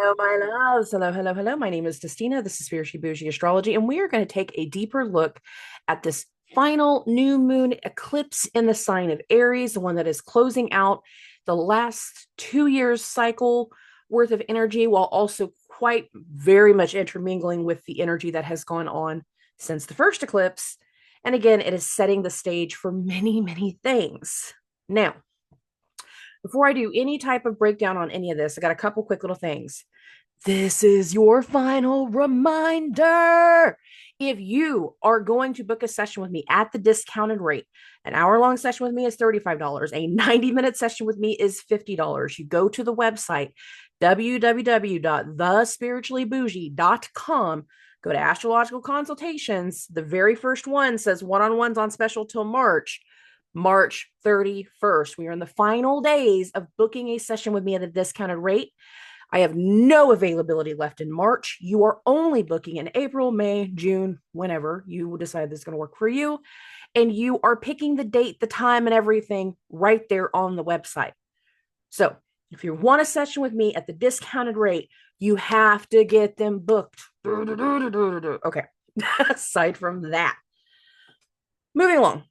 Hello, my loves. Hello, hello, hello. My name is Dustina. This is Spiritually Boujee Astrology, and we are going to take a deeper look at this final new moon eclipse in the sign of Aries, the one that is closing out the last 2 years cycle worth of energy, while also quite very much intermingling with the energy that has gone on since the first eclipse. And again, it is setting the stage for many, many things. Now, before I do any type of breakdown on any of this, I got a couple quick little things. This is your final reminder. If you are going to book a session with me at the discounted rate, an hour-long session with me is $35. A 90-minute session with me is $50. You go to the website, www.thespirituallyboujee.com, go to astrological consultations. The very first one says one-on-ones on special till March 31st. We are in the final days of booking a session with me at a discounted rate. I have no availability left in March. You are only booking in April, May, June, whenever you decide this is going to work for you. And you are picking the date, the time, and everything right there on the website. So if you want a session with me at the discounted rate, you have to get them booked. Okay. Aside from that, moving along.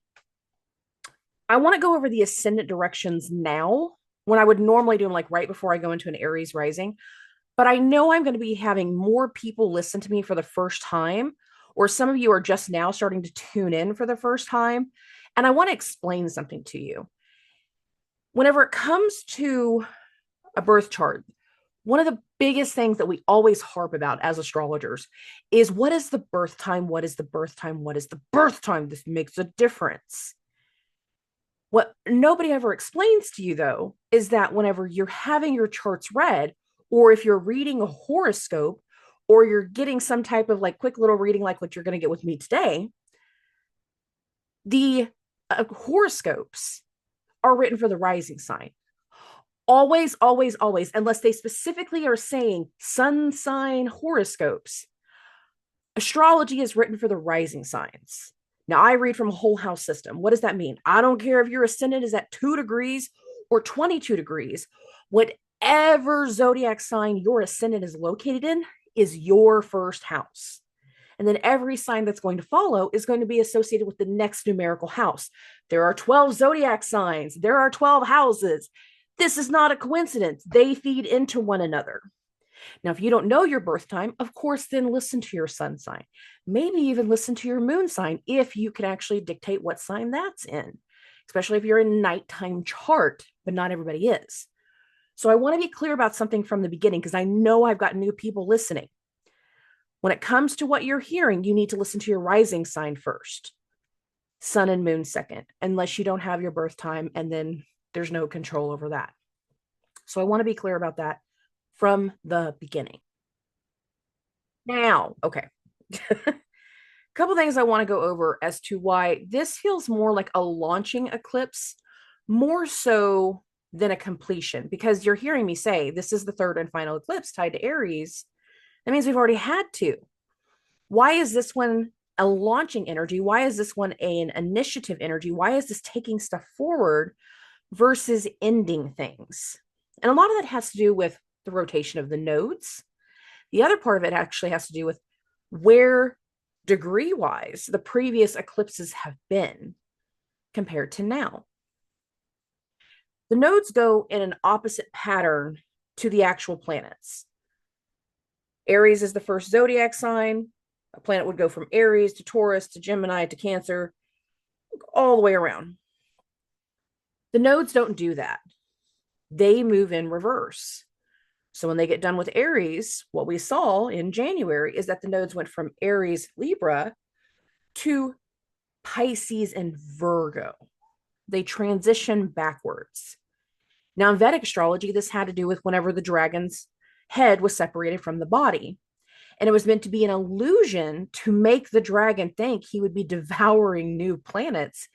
I want to go over the Ascendant Directions now, when I would normally do them like right before I go into an Aries rising. But I know I'm going to be having more people listen to me for the first time, or some of you are just now starting to tune in for the first time. And I want to explain something to you. Whenever it comes to a birth chart, one of the biggest things that we always harp about as astrologers is, what is the birth time? What is the birth time? What is the birth time? This makes a difference. What nobody ever explains to you, though, is that whenever you're having your charts read, or if you're reading a horoscope, or you're getting some type of like quick little reading like what you're going to get with me today, the horoscopes are written for the rising sign. Always, always, always, unless they specifically are saying sun sign horoscopes, astrology is written for the rising signs. Now, I read from a whole house system. What does that mean? I don't care if your ascendant is at 2 degrees or 22 degrees. Whatever zodiac sign your ascendant is located in is your first house. And then every sign that's going to follow is going to be associated with the next numerical house. There are 12 zodiac signs. There are 12 houses. This is not a coincidence. They feed into one another. Now, if you don't know your birth time, of course, then listen to your sun sign. Maybe even listen to your moon sign if you can actually dictate what sign that's in, especially if you're in nighttime chart, but not everybody is. So I want to be clear about something from the beginning, because I know I've got new people listening. When it comes to what you're hearing, you need to listen to your rising sign first, sun and moon second, unless you don't have your birth time, and then there's no control over that. So I want to be clear about that from the beginning. Now, okay. A couple things I want to go over as to why this feels more like a launching eclipse, more so than a completion, because you're hearing me say this is the third and final eclipse tied to Aries. That means we've already had two. Why is this one a launching energy? Why is this one an initiative energy? Why is this taking stuff forward versus ending things? And a lot of that has to do with the rotation of the nodes. The other part of it actually has to do with where degree-wise the previous eclipses have been compared to now. The nodes go in an opposite pattern to the actual planets. Aries is the first zodiac sign. A planet would go from Aries to Taurus to Gemini to Cancer, all the way around. The nodes don't do that. They move in reverse. So when they get done with Aries, what we saw in January is that the nodes went from Aries, Libra to Pisces and Virgo. They transition backwards. Now, in Vedic astrology, this had to do with whenever the dragon's head was separated from the body. And it was meant to be an illusion to make the dragon think he would be devouring new planets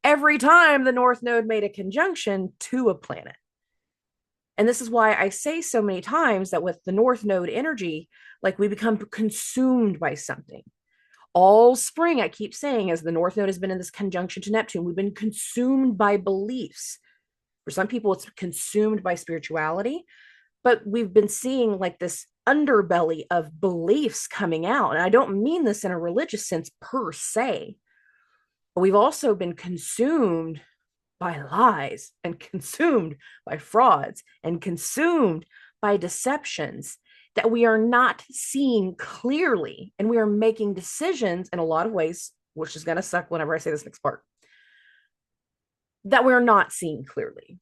every time the North Node made a conjunction to a planet. And this is why I say so many times that with the North Node energy, like we become consumed by something. All spring, I keep saying, as the North Node has been in this conjunction to Neptune, we've been consumed by beliefs. For some people, it's consumed by spirituality. But we've been seeing like this underbelly of beliefs coming out. And I don't mean this in a religious sense per se, but we've also been consumed by lies and consumed by frauds and consumed by deceptions that we are not seeing clearly. And we are making decisions in a lot of ways, which is going to suck whenever I say this next part, that we're not seeing clearly.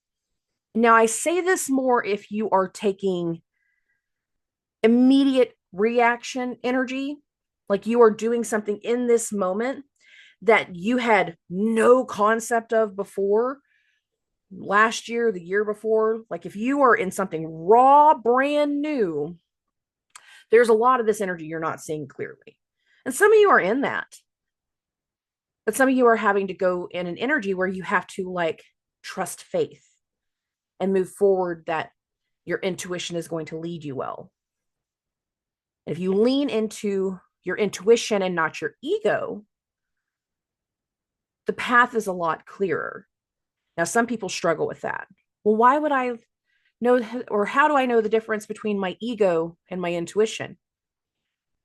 Now, I say this more if you are taking immediate reaction energy, like you are doing something in this moment that you had no concept of before, last year, the year before. Like if you are in something raw, brand new, there's a lot of this energy you're not seeing clearly. And some of you are in that. But some of you are having to go in an energy where you have to like trust faith and move forward, that your intuition is going to lead you well. If you lean into your intuition and not your ego, the path is a lot clearer. Now, some people struggle with that. Well, why would I know, or how do I know the difference between my ego and my intuition?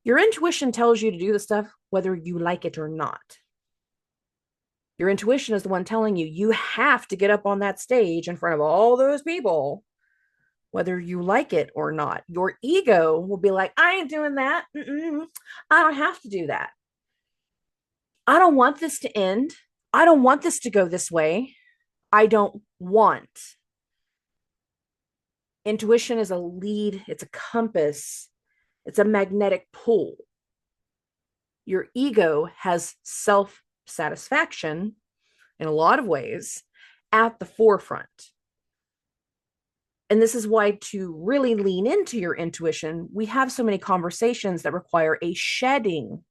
Your intuition tells you to do the stuff whether you like it or not. Your intuition is the one telling you, you have to get up on that stage in front of all those people, whether you like it or not. Your ego will be like, I ain't doing that. I don't have to do that. I don't want this to end. I don't want this to go this way. I don't want. Intuition is a lead, it's a compass, it's a magnetic pull. Your ego has self-satisfaction in a lot of ways at the forefront. And this is why, to really lean into your intuition, we have so many conversations that require a shedding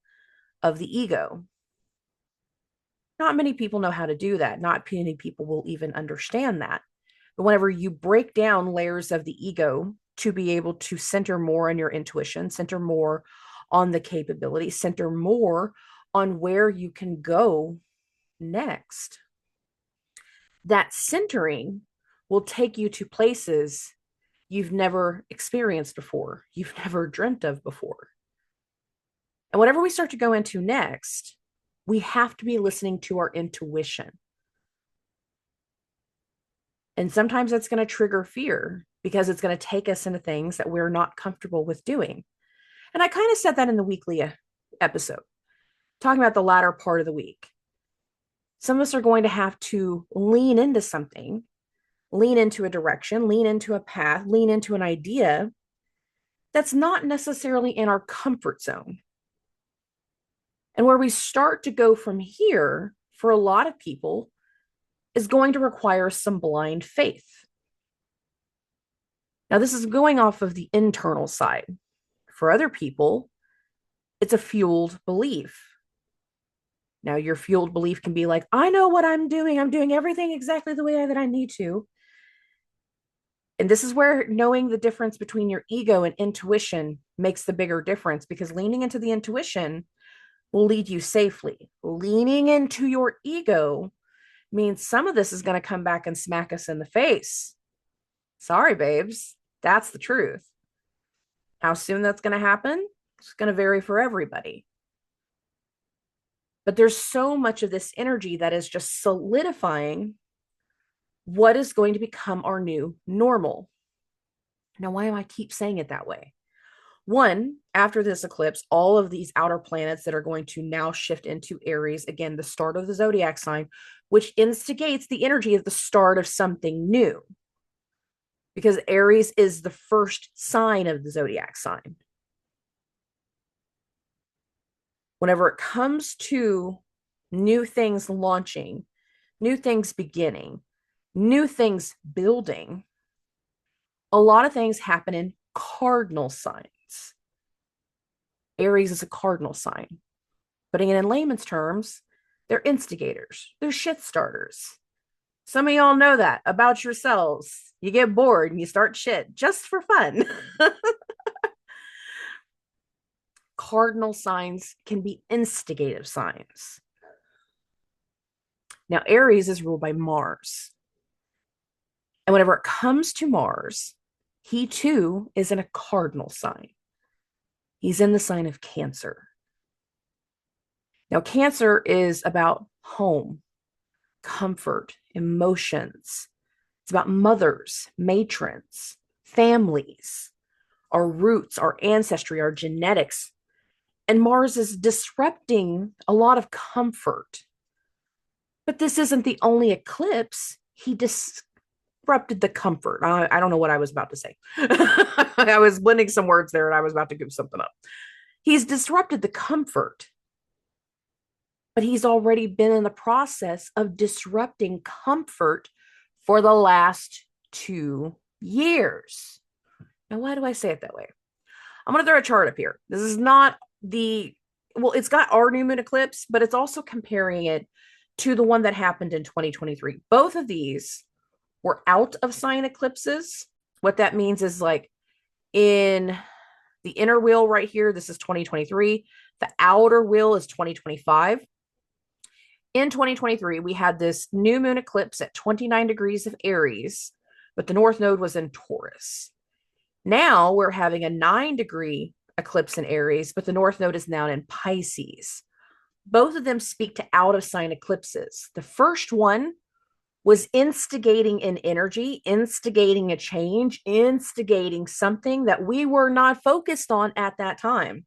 of the ego. Not many people know how to do that. Not many people will even understand that. But whenever you break down layers of the ego to be able to center more on your intuition, center more on the capability, center more on where you can go next, that centering will take you to places you've never experienced before, you've never dreamt of before. And whatever we start to go into next, we have to be listening to our intuition. And sometimes that's going to trigger fear because it's going to take us into things that we're not comfortable with doing. And I kind of said that in the weekly episode, talking about the latter part of the week. Some of us are going to have to lean into something, lean into a direction, lean into a path, lean into an idea that's not necessarily in our comfort zone. And where we start to go from here, for a lot of people, is going to require some blind faith. Now, this is going off of the internal side. For other people, it's a fueled belief. Now, your fueled belief can be like, I know what I'm doing. I'm doing everything exactly the way that I need to. And this is where knowing the difference between your ego and intuition makes the bigger difference, because leaning into the intuition will lead you safely. Leaning into your ego means some of this is going to come back and smack us in the face. Sorry, babes. That's the truth. How soon that's going to happen? It's going to vary for everybody. But there's so much of this energy that is just solidifying what is going to become our new normal. Now, why do I keep saying it that way? One, after this eclipse, all of these outer planets that are going to now shift into Aries, again, the start of the zodiac sign, which instigates the energy of the start of something new. Because Aries is the first sign of the zodiac sign. Whenever it comes to new things launching, new things beginning, new things building, a lot of things happen in cardinal signs. Aries is a cardinal sign. Putting it in layman's terms, they're instigators. They're shit starters. Some of y'all know that about yourselves. You get bored and you start shit just for fun. Cardinal signs can be instigative signs. Now, Aries is ruled by Mars. And whenever it comes to Mars, he too is in a cardinal sign. He's in the sign of Cancer. Now, Cancer is about home, comfort, emotions. It's about mothers, matrons, families, our roots, our ancestry, our genetics. And Mars is disrupting a lot of comfort. But this isn't the only eclipse. He disrupted the comfort. I don't know what I was about to say. I was blending some words there and I was about to goof something up. He's disrupted the comfort, but he's already been in the process of disrupting comfort for the last 2 years. Now, why do I say it that way? I'm going to throw a chart up here. This is not it's got our new moon eclipse, but it's also comparing it to the one that happened in 2023. Both of these were out of sign eclipses. What that means is like in the inner wheel right here, this is 2023. The outer wheel is 2025. In 2023, we had this new moon eclipse at 29 degrees of Aries, but the North Node was in Taurus. Now we're having a 9-degree eclipse in Aries, but the North Node is now in Pisces. Both of them speak to out of sign eclipses. The first one was instigating an energy, instigating a change, instigating something that we were not focused on at that time.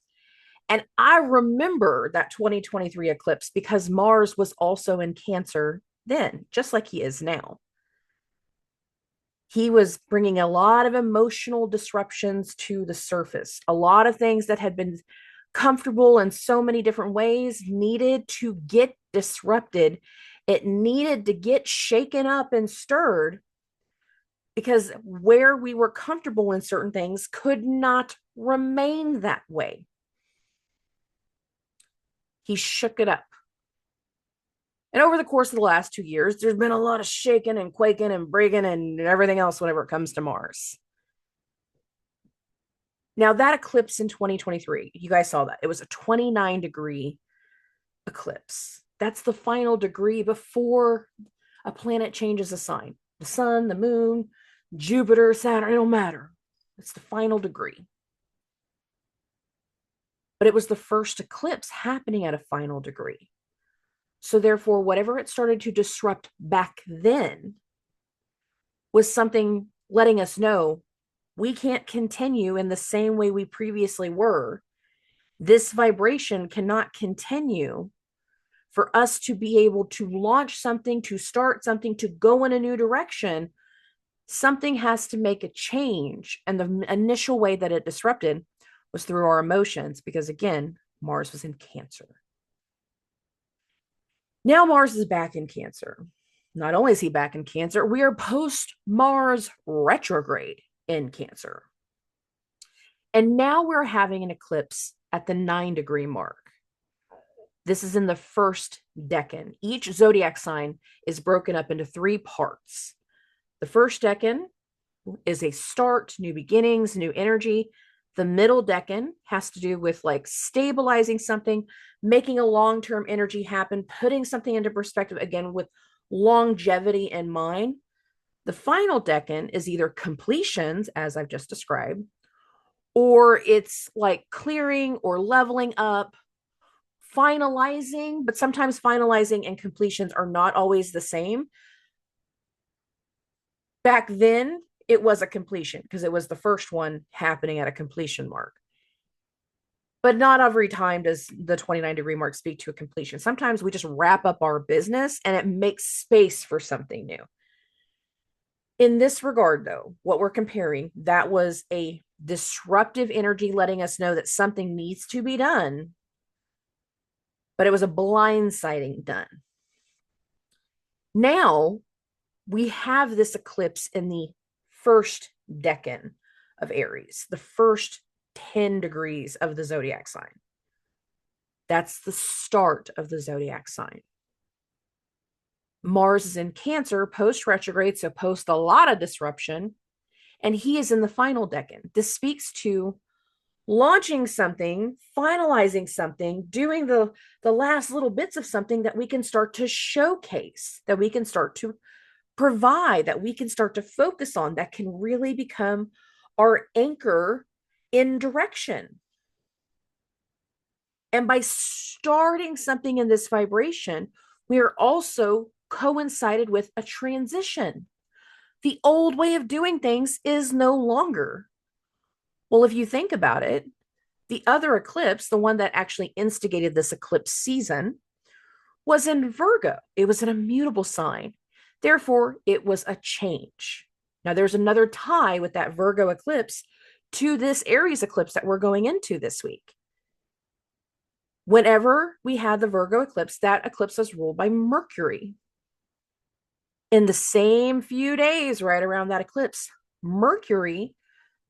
And I remember that 2023 eclipse because Mars was also in Cancer then, just like he is now. He was bringing a lot of emotional disruptions to the surface. A lot of things that had been comfortable in so many different ways needed to get disrupted. It needed to get shaken up and stirred because where we were comfortable in certain things could not remain that way. He shook it up. And over the course of the last 2 years, there's been a lot of shaking and quaking and breaking and everything else whenever it comes to Mars. Now, that eclipse in 2023, you guys saw that. It was a 29-degree eclipse. That's the final degree before a planet changes a sign. The sun, the moon, Jupiter, Saturn, it don't matter. It's the final degree. But it was the first eclipse happening at a final degree. So therefore, whatever it started to disrupt back then was something letting us know we can't continue in the same way we previously were. This vibration cannot continue. For us to be able to launch something, to start something, to go in a new direction, something has to make a change. And the initial way that it disrupted was through our emotions, because again, Mars was in Cancer. Now Mars is back in Cancer. Not only is he back in Cancer, we are post-Mars retrograde in Cancer. And now we're having an eclipse at the 9-degree mark. This is in the first decan. Each zodiac sign is broken up into 3 parts. The first decan is a start, new beginnings, new energy. The middle decan has to do with like stabilizing something, making a long-term energy happen, putting something into perspective, again, with longevity in mind. The final decan is either completions, as I've just described, or it's like clearing or leveling up, finalizing, but sometimes finalizing and completions are not always the same. Back then, it was a completion because it was the first one happening at a completion mark. But not every time does the 29-degree mark speak to a completion. Sometimes we just wrap up our business and it makes space for something new. In this regard, though, what we're comparing, that was a disruptive energy letting us know that something needs to be done, but it was a blindsiding done. Now we have this eclipse in the first decan of Aries, the first 10 degrees of the zodiac sign. That's the start of the zodiac sign. Mars is in Cancer post retrograde, so post a lot of disruption, and he is in the final decan. This speaks to launching something, finalizing something, doing the last little bits of something that we can start to showcase, that we can start to provide, that we can start to focus on, that can really become our anchor in direction. And by starting something in this vibration, we are also coincided with a transition. The old way of doing things is no longer. Well, if you think about it, the other eclipse, the one that actually instigated this eclipse season, was in Virgo. It was an immutable sign. Therefore, it was a change. Now, there's another tie with that Virgo eclipse to this Aries eclipse that we're going into this week. Whenever we had the Virgo eclipse, that eclipse was ruled by Mercury. In the same few days right around that eclipse, Mercury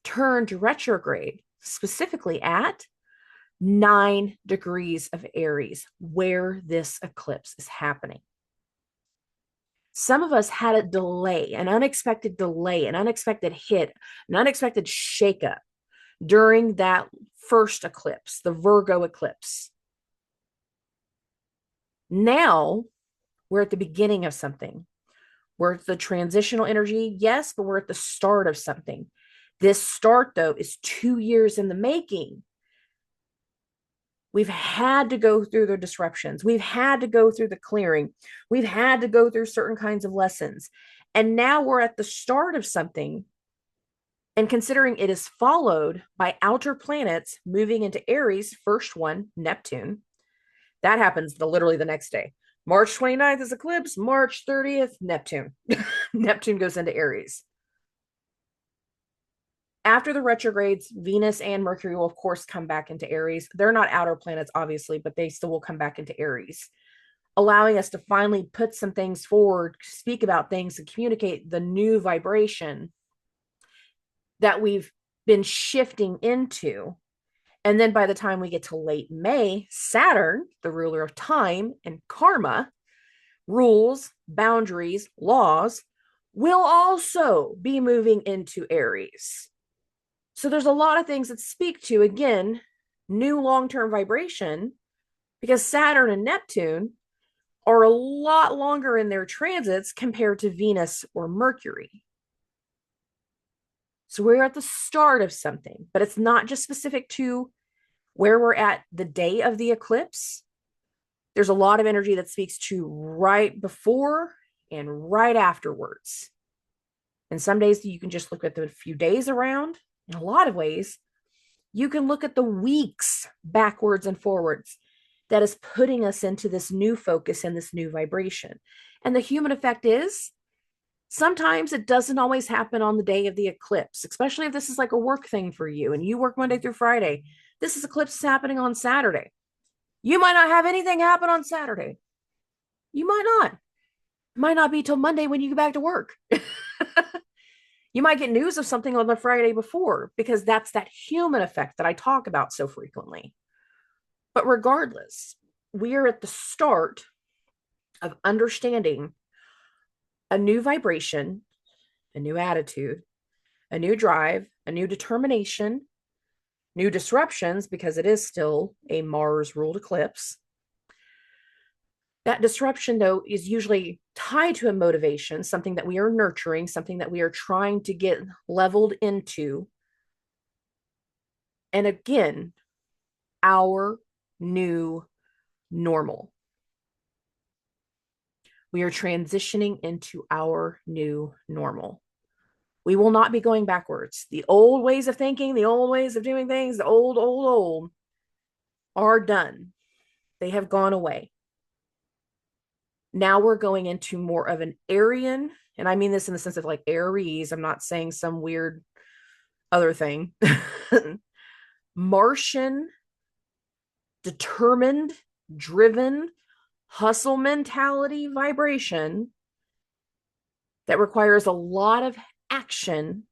turned retrograde, specifically at 9 degrees of Aries, where this eclipse is happening. Some of us had a delay, an unexpected hit, an unexpected shakeup during that first eclipse, the Virgo eclipse. Now we're at the beginning of something. We're at the transitional energy, yes, but we're at the start of something. This start, though, is 2 years in the making. We've had to go through the disruptions. We've had to go through the clearing. We've had to go through certain kinds of lessons. And now we're at the start of something. And considering it is followed by outer planets moving into Aries, first one, Neptune, that happens literally the next day. March 29th is eclipse. March 30th, Neptune. Neptune goes into Aries. After the retrogrades, Venus and Mercury will, of course, come back into Aries. They're not outer planets, obviously, but they still will come back into Aries, allowing us to finally put some things forward, speak about things, and communicate the new vibration that we've been shifting into. And then by the time we get to late May, Saturn, the ruler of time and karma, rules, boundaries, laws, will also be moving into Aries. So there's a lot of things that speak to, again, new long-term vibration, because Saturn and Neptune are a lot longer in their transits compared to Venus or Mercury. So we're at the start of something, but it's not just specific to where we're at the day of the eclipse. There's a lot of energy that speaks to right before and right afterwards. And some days you can just look at the few days around. In a lot of ways, you can look at the weeks backwards and forwards that is putting us into this new focus and this new vibration. And the human effect is sometimes it doesn't always happen on the day of the eclipse, especially if this is like a work thing for you and you work Monday through Friday. This is eclipse happening on Saturday. You might not have anything happen on Saturday. You might not. It might not be till Monday when you get back to work. You might get news of something on the Friday before, because that's that human effect that I talk about so frequently. But regardless, we are at the start of understanding a new vibration, a new attitude, a new drive, a new determination, new disruptions, because it is still a Mars-ruled eclipse. That disruption, though, is usually tied to a motivation, something that we are nurturing, something that we are trying to get leveled into. And again, our new normal. We are transitioning into our new normal. We will not be going backwards. The old ways of thinking, the old ways of doing things, the old are done. They have gone away. Now we're going into more of an Aryan, and I mean this in the sense of like Aries. I'm not saying some weird other thing. Martian, determined, driven, hustle mentality vibration that requires a lot of action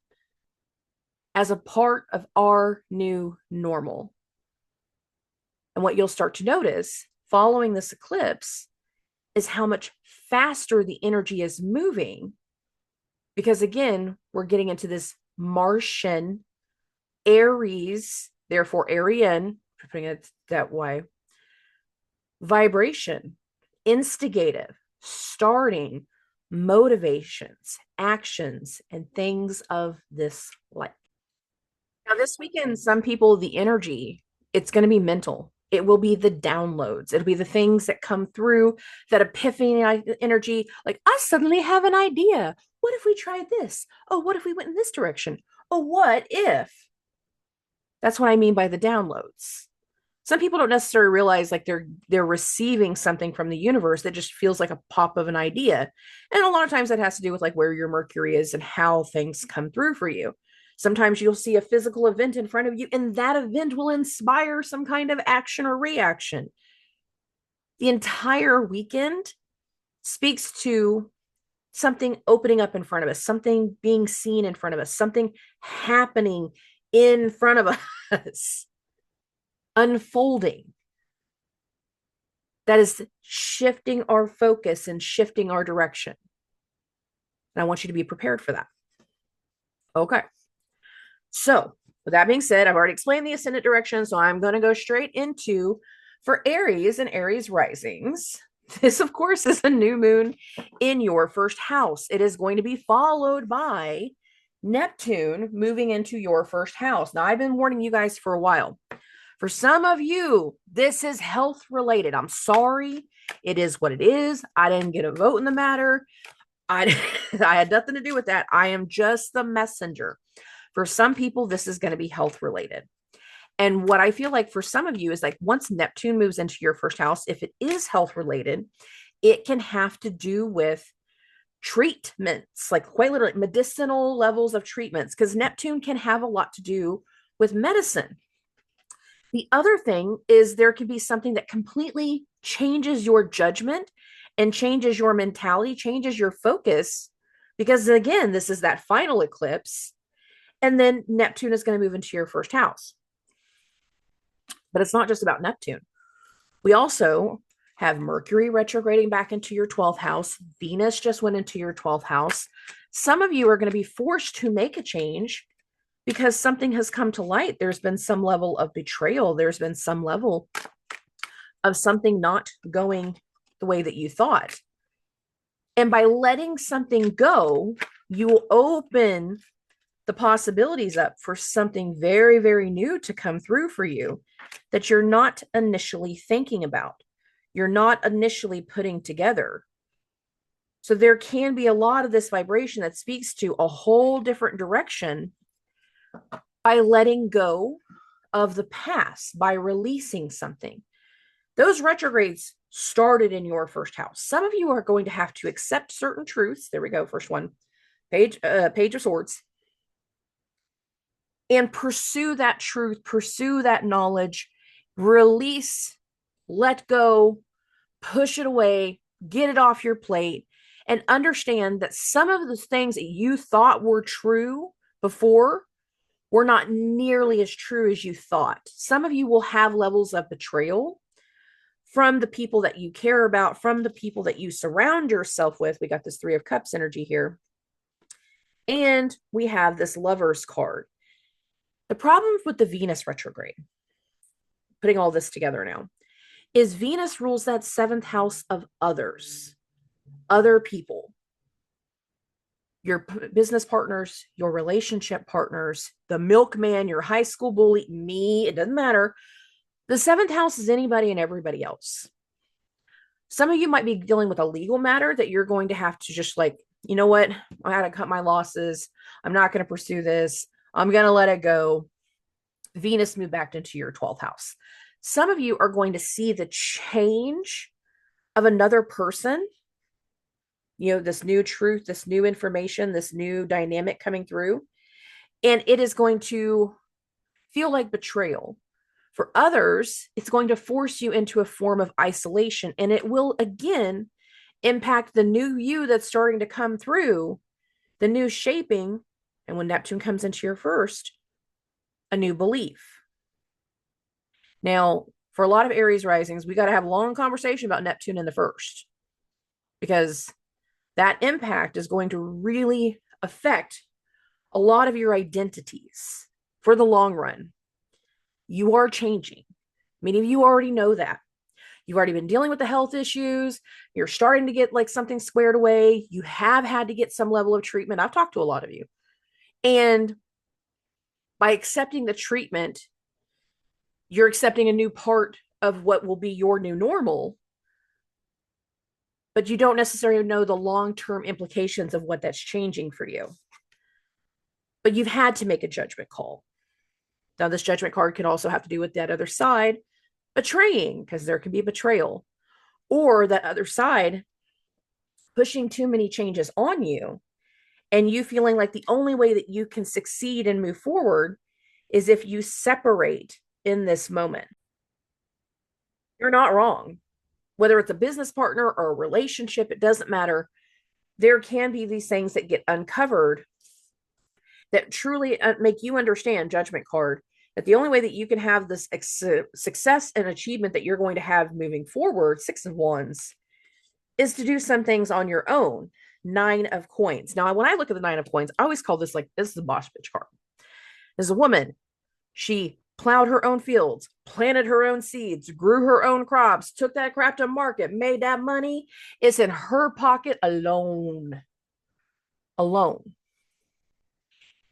as a part of our new normal. And what you'll start to notice following this eclipse is how much faster the energy is moving. Because again, we're getting into this Martian, Aries, therefore Aryan, putting it that way, vibration, instigative, starting, motivations, actions, and things of this like. Now, this weekend, some people, the energy, it's going to be mental. It will be the downloads. It'll be the things that come through, that epiphany energy. Like, I suddenly have an idea. What if we tried this? Oh, what if we went in this direction? Oh, what if? That's what I mean by the downloads. Some people don't necessarily realize like they're receiving something from the universe that just feels like a pop of an idea. And a lot of times that has to do with like where your Mercury is and how things come through for you. Sometimes you'll see a physical event in front of you, and that event will inspire some kind of action or reaction. The entire weekend speaks to something opening up in front of us, something being seen in front of us, something happening in front of us, unfolding. That is shifting our focus and shifting our direction. And I want you to be prepared for that. Okay. So, with that being said, I've already explained the ascendant direction. So, I'm going to go straight into for Aries and Aries risings. This, of course, is a new moon in your first house. It is going to be followed by Neptune moving into your first house. Now, I've been warning you guys for a while. For some of you, this is health related. I'm sorry. It is what it is. I didn't get a vote in the matter. I had nothing to do with that. I am just the messenger. For some people, this is going to be health related. And what I feel like for some of you is like once Neptune moves into your first house, if it is health related, it can have to do with treatments, like quite literally medicinal levels of treatments, because Neptune can have a lot to do with medicine. The other thing is there can be something that completely changes your judgment and changes your mentality, changes your focus, because again, this is that final eclipse. And then Neptune is going to move into your first house. But it's not just about Neptune. We also have Mercury retrograding back into your 12th house. Venus just went into your 12th house. Some of you are going to be forced to make a change because something has come to light. There's been some level of betrayal. There's been some level of something not going the way that you thought. And by letting something go, you will open the possibilities up for something very, very new to come through for you that you're not initially thinking about. You're not initially putting together. So there can be a lot of this vibration that speaks to a whole different direction by letting go of the past, by releasing something. Those retrogrades started in your first house. Some of you are going to have to accept certain truths. There we go. First one, Page of Swords. And pursue that truth, pursue that knowledge, release, let go, push it away, get it off your plate, and understand that some of the things that you thought were true before were not nearly as true as you thought. Some of you will have levels of betrayal from the people that you care about, from the people that you surround yourself with. We got this Three of Cups energy here. And we have this Lovers card. The problem with the Venus retrograde, putting all this together now, is Venus rules that 7th house of others, other people, your business partners, your relationship partners, the milkman, your high school bully, me, it doesn't matter. The 7th house is anybody and everybody else. Some of you might be dealing with a legal matter that you're going to have to just like, you know what? I got to cut my losses. I'm not going to pursue this. I'm going to let it go. Venus moved back into your 12th house. Some of you are going to see the change of another person, you know, this new truth, this new information, this new dynamic coming through. And it is going to feel like betrayal. For others, it's going to force you into a form of isolation. And it will, again, impact the new you that's starting to come through, the new shaping. And when Neptune comes into your first, a new belief. Now, for a lot of Aries risings, we got to have a long conversation about Neptune in the first, because that impact is going to really affect a lot of your identities for the long run. You are changing. Many of you already know that. You've already been dealing with the health issues. You're starting to get like something squared away. You have had to get some level of treatment. I've talked to a lot of you. And By accepting the treatment, you're accepting a new part of what will be your new normal, but you don't necessarily know the long-term implications of what that's changing for you. But you've had to make a judgment call. Now, this judgment card can also have to do with that other side betraying, because there can be betrayal, or that other side pushing too many changes on you, and you feeling like the only way that you can succeed and move forward is if you separate in this moment. You're not wrong. Whether it's a business partner or a relationship, it doesn't matter. There can be these things that get uncovered that truly make you understand, judgment card, that the only way that you can have this success and achievement that you're going to have moving forward, 6 of Wands, is to do some things on your own. 9 of Coins. Now, when I look at the 9 of Coins, I always call this like, this is a boss bitch card. There's a woman. She plowed her own fields, planted her own seeds, grew her own crops, took that crap to market, made that money. It's in her pocket alone. Alone.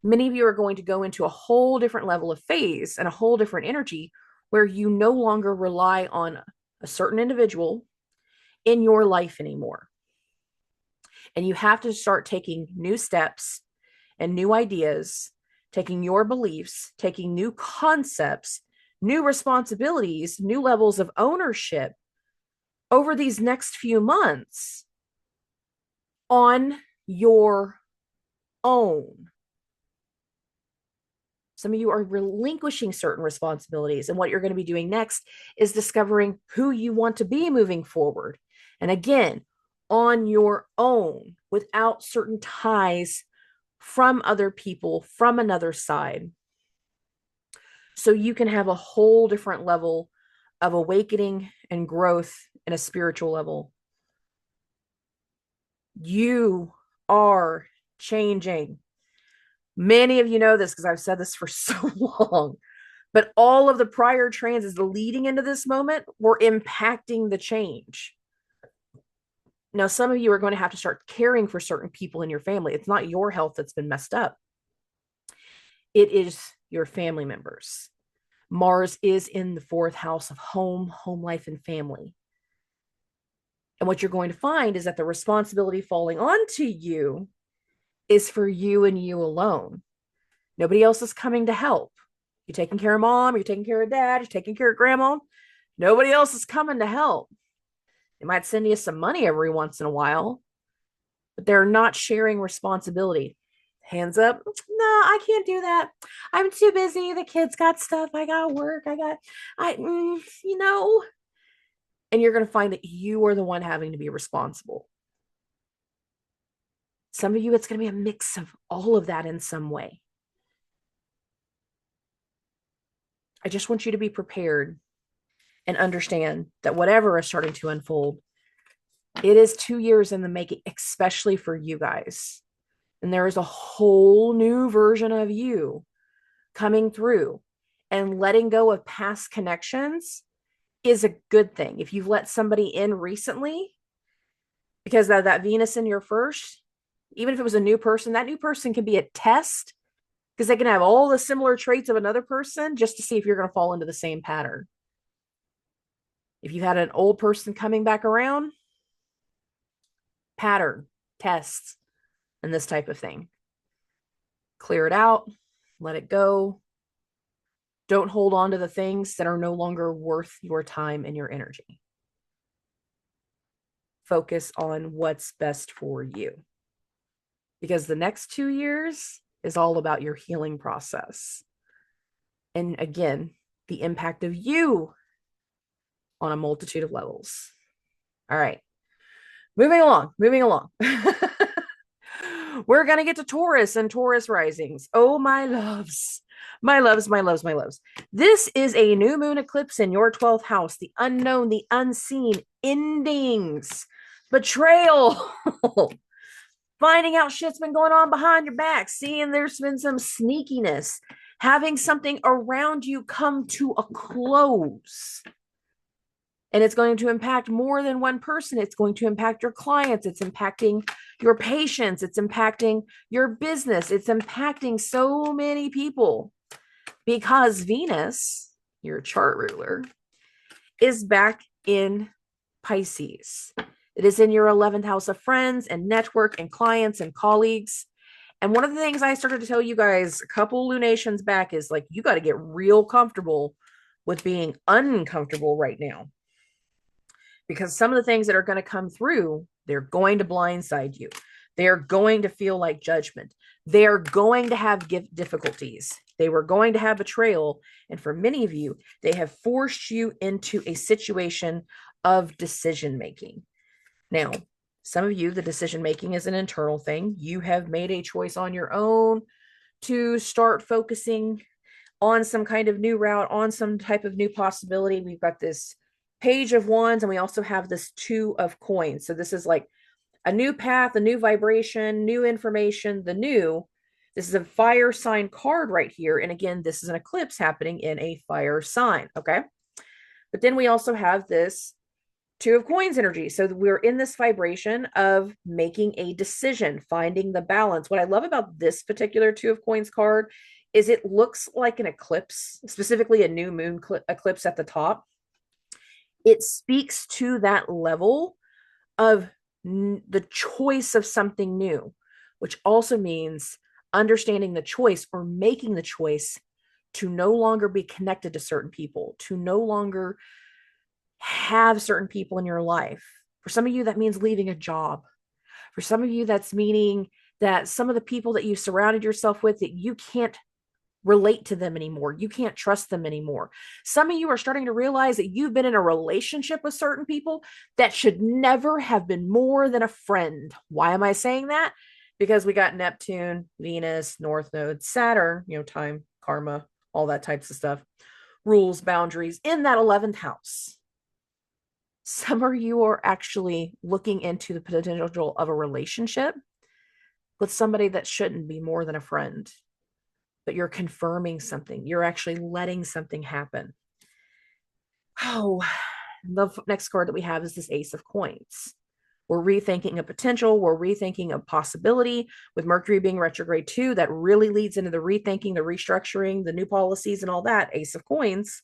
Many of you are going to go into a whole different level of phase and a whole different energy where you no longer rely on a certain individual in your life anymore. And you have to start taking new steps and new ideas, taking your beliefs, taking new concepts, new responsibilities, new levels of ownership over these next few months on your own. Some of you are relinquishing certain responsibilities, and what you're going to be doing next is discovering who you want to be moving forward. And again, on your own, without certain ties from other people, from another side. So you can have a whole different level of awakening and growth in a spiritual level. You are changing. Many of you know this because I've said this for so long, but all of the prior transits leading into this moment were impacting the change. Now, some of you are going to have to start caring for certain people in your family. It's not your health that's been messed up. It is your family members. Mars is in the 4th house of home life, and family. And what you're going to find is that the responsibility falling onto you is for you and you alone. Nobody else is coming to help. You're taking care of mom, you're taking care of dad, you're taking care of grandma. Nobody else is coming to help. They might send you some money every once in a while, but they're not sharing responsibility. Hands up. No, I can't do that. I'm too busy. The kids got stuff. I got work. You know. And you're going to find that you are the one having to be responsible. Some of you, it's going to be a mix of all of that in some way. I just want you to be prepared and understand that whatever is starting to unfold, it is 2 years in the making, especially for you guys. And there is a whole new version of you coming through, and letting go of past connections is a good thing. If you've let somebody in recently, because of that Venus in your first, even if it was a new person, that new person can be a test, because they can have all the similar traits of another person just to see if you're going to fall into the same pattern. If you've had an old person coming back around, pattern, tests, and this type of thing. Clear it out, let it go. Don't hold on to the things that are no longer worth your time and your energy. Focus on what's best for you. Because the next 2 years is all about your healing process. And again, the impact of you on a multitude of levels. All right. Moving along. We're going to get to Taurus and Taurus risings. Oh, my loves. My loves. This is a new moon eclipse in your 12th house. The unknown, the unseen, endings, betrayal, finding out shit's been going on behind your back, seeing there's been some sneakiness, having something around you come to a close. And it's going to impact more than one person. It's going to impact your clients. It's impacting your patients. It's impacting your business. It's impacting so many people. because Venus, your chart ruler, is back in Pisces. It is in your 11th house of friends and network and clients and colleagues. And one of the things I started to tell you guys a couple lunations back is like, you got to get real comfortable with being uncomfortable right now. Because some of the things that are going to come through, they're going to blindside you. They're going to feel like judgment. They're going to have difficulties. They were going to have betrayal. And for many of you, they have forced you into a situation of decision making. Now, some of you, the decision making is an internal thing. You have made a choice on your own to start focusing on some kind of new route, on some type of new possibility. We've got this Page of Wands, and we also have this Two of Coins. So this is like a new path, a new vibration, new information, the new. This is a fire sign card right here. And again, this is an eclipse happening in a fire sign. Okay. But then we also have this Two of Coins energy. So we're in this vibration of making a decision, finding the balance. What I love about this particular Two of Coins card is it looks like an eclipse, specifically a new moon eclipse at the top. It speaks to that level of the choice of something new, which also means understanding the choice or making the choice to no longer be connected to certain people, to no longer have certain people in your life. For some of you, that means leaving a job. For some of you, that's meaning that some of the people that you surrounded yourself with, that you can't relate to them anymore. You can't trust them anymore. Some of you are starting to realize that you've been in a relationship with certain people that should never have been more than a friend. Why am I saying that? Because we got Neptune, Venus, North Node, Saturn, time, karma, all that types of stuff, rules, boundaries in that 11th house. Some of you are actually looking into the potential of a relationship with somebody that shouldn't be more than a friend. But you're confirming something. You're actually letting something happen. Oh, the next card that we have is this Ace of Coins. We're rethinking a potential. We're rethinking a possibility with Mercury being retrograde too. That really leads into the rethinking, the restructuring, the new policies and all that. Ace of Coins.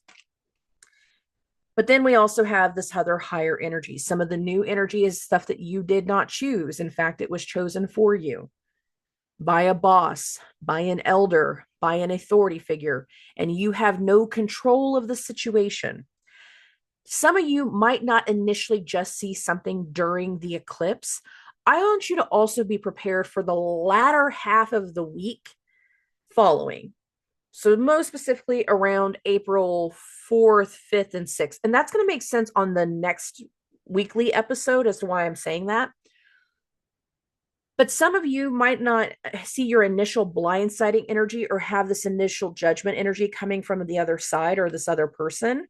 But then we also have this other higher energy. Some of the new energy is stuff that you did not choose. In fact, it was chosen for you by a boss, by an elder, by an authority figure, and you have no control of the situation. Some of you might not initially just see something during the eclipse. I want you to also be prepared for the latter half of the week following. So most specifically around April 4th, 5th, and 6th. And that's going to make sense on the next weekly episode as to why I'm saying that. But some of you might not see your initial blindsiding energy or have this initial judgment energy coming from the other side or this other person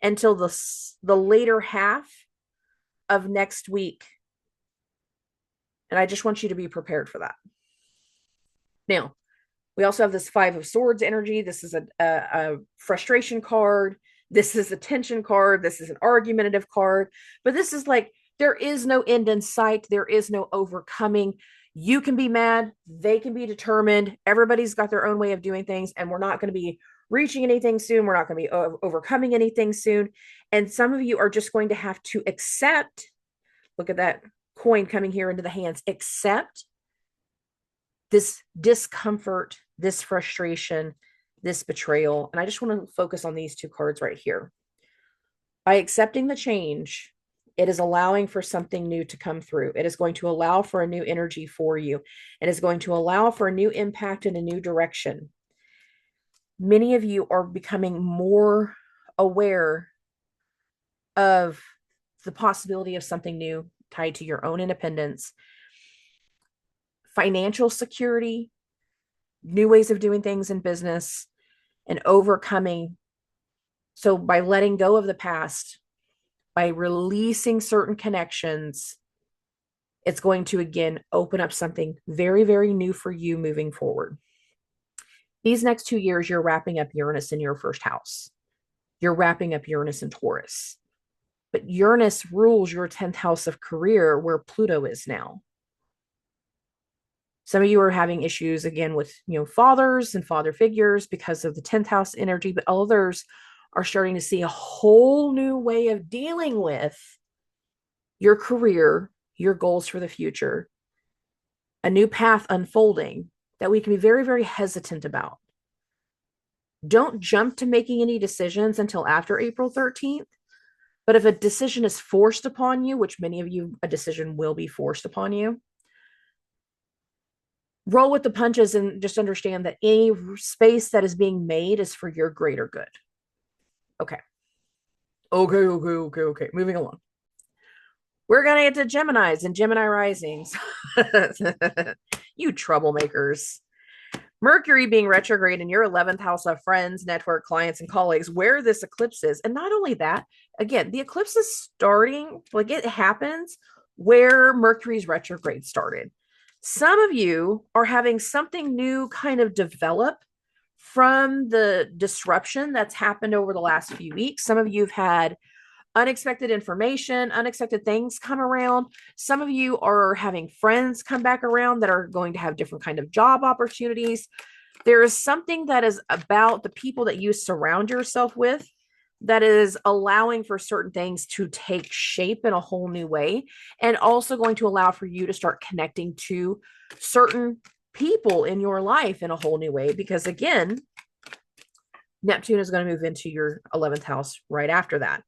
until the later half of next week. And I just want you to be prepared for that. Now, we also have this Five of Swords energy. This is a frustration card. This is a tension card. This is an argumentative card. But this is like, there is no end in sight. There is no overcoming. You can be mad. They can be determined. Everybody's got their own way of doing things. And we're not going to be reaching anything soon. We're not going to be overcoming anything soon. And some of you are just going to have to accept. Look at that coin coming here into the hands. Accept this discomfort, this frustration, this betrayal. And I just want to focus on these two cards right here. By accepting the change, it is allowing for something new to come through. It is going to allow for a new energy for you. It is going to allow for a new impact in a new direction. Many of you are becoming more aware of the possibility of something new tied to your own independence, financial security, new ways of doing things in business, and overcoming. So by letting go of the past, by releasing certain connections, it's going to, again, open up something very, very new for you moving forward. These next 2 years, you're wrapping up Uranus in your first house. You're wrapping up Uranus in Taurus. But Uranus rules your 10th house of career, where Pluto is now. Some of you are having issues again with, fathers and father figures because of the 10th house energy, but others are starting to see a whole new way of dealing with your career, your goals for the future, a new path unfolding that we can be very, very hesitant about. Don't jump to making any decisions until after April 13th. But if a decision is forced upon you, which many of you, a decision will be forced upon you, roll with the punches and just understand that any space that is being made is for your greater good. Okay. Okay. Moving along. We're going to get to Geminis and Gemini risings. You troublemakers. Mercury being retrograde in your 11th house of friends, network, clients, and colleagues, where this eclipse is. And not only that, again, the eclipse is starting, like it happens where Mercury's retrograde started. Some of you are having something new kind of develop from the disruption that's happened over the last few weeks. Some of you have had unexpected information, unexpected things come around. Some of you are having friends come back around that are going to have different kind of job opportunities. There is something that is about the people that you surround yourself with that is allowing for certain things to take shape in a whole new way, and also going to allow for you to start connecting to certain people in your life in a whole new way. Because again, Neptune is going to move into your 11th house right after that.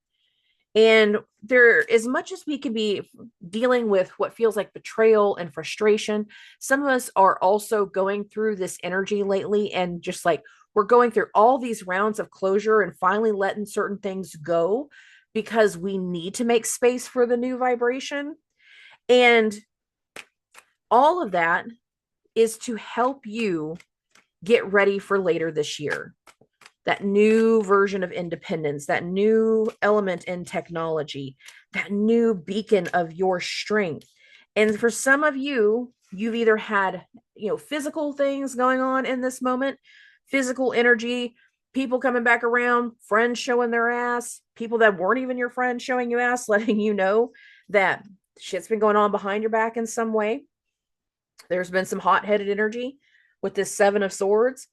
And there, as much as we can be dealing with what feels like betrayal and frustration, some of us are also going through this energy lately, and just like we're going through all these rounds of closure and finally letting certain things go because we need to make space for the new vibration. And all of that is to help you get ready for later this year. That new version of independence, that new element in technology, that new beacon of your strength. And for some of you, you've either had, physical things going on in this moment, physical energy, people coming back around, friends showing their ass, people that weren't even your friends showing you ass, letting you know that shit's been going on behind your back in some way. There's been some hot-headed energy with this 7 of Swords.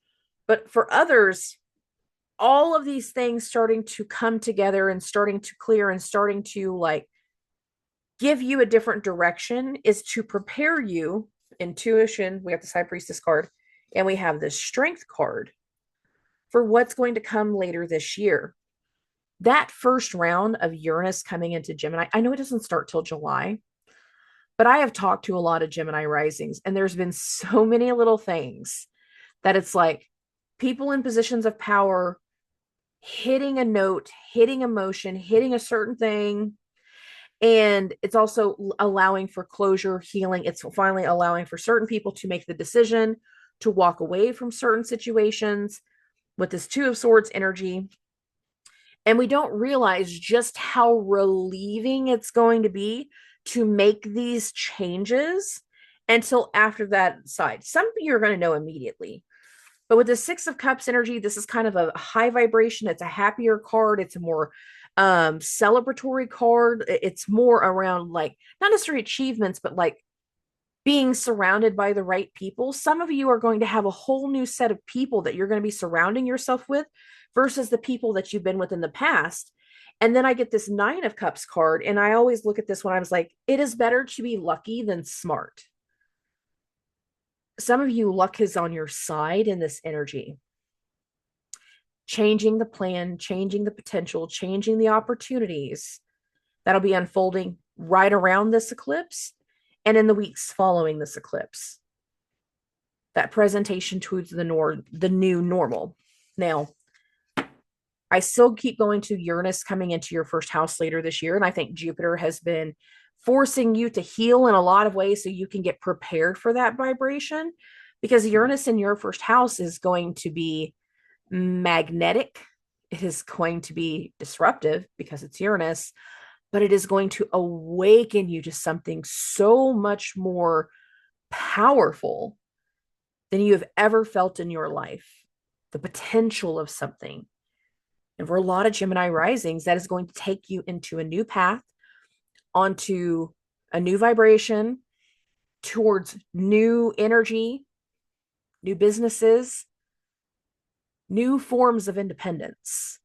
But for others, all of these things starting to come together and starting to clear and starting to like give you a different direction is to prepare you. Intuition, we have this High Priestess card, and we have this Strength card for what's going to come later this year. That first round of Uranus coming into Gemini, I know it doesn't start till July, but I have talked to a lot of Gemini risings, and there's been so many little things that it's like people in positions of power hitting a note, hitting emotion, hitting a certain thing. And it's also allowing for closure, healing. It's finally allowing for certain people to make the decision to walk away from certain situations with this 2 of Swords energy. And we don't realize just how relieving it's going to be to make these changes until after that side. Some of you are going to know immediately. But with the 6 of Cups energy, this is kind of a high vibration. It's a happier card. It's a more celebratory card. It's more around like not necessarily achievements, but like being surrounded by the right people. Some of you are going to have a whole new set of people that you're going to be surrounding yourself with versus the people that you've been with in the past. And then I get this 9 of Cups card, and I always look at this when I was like, it is better to be lucky than smart. Some of you, luck is on your side in this energy. Changing the plan, changing the potential, changing the opportunities that'll be unfolding right around this eclipse and in the weeks following this eclipse. That presentation towards the new normal. Now, I still keep going to Uranus coming into your first house later this year, and I think Jupiter has been forcing you to heal in a lot of ways so you can get prepared for that vibration, because Uranus in your first house is going to be magnetic. It is going to be disruptive because it's Uranus, but it is going to awaken you to something so much more powerful than you have ever felt in your life. The potential of something. And for a lot of Gemini risings, that is going to take you into a new path, onto a new vibration, towards new energy, new businesses, new forms of independence.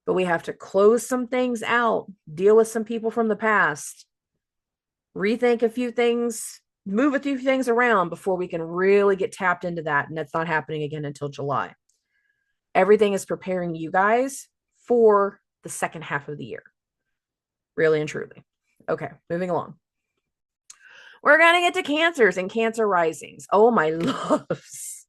But we have to close some things out, deal with some people from the past, rethink a few things, move a few things around before we can really get tapped into that. And that's not happening again until July. Everything is preparing you guys for the second half of the year. Really and truly. Okay, moving along. We're going to get to Cancers and Cancer risings. Oh, my loves.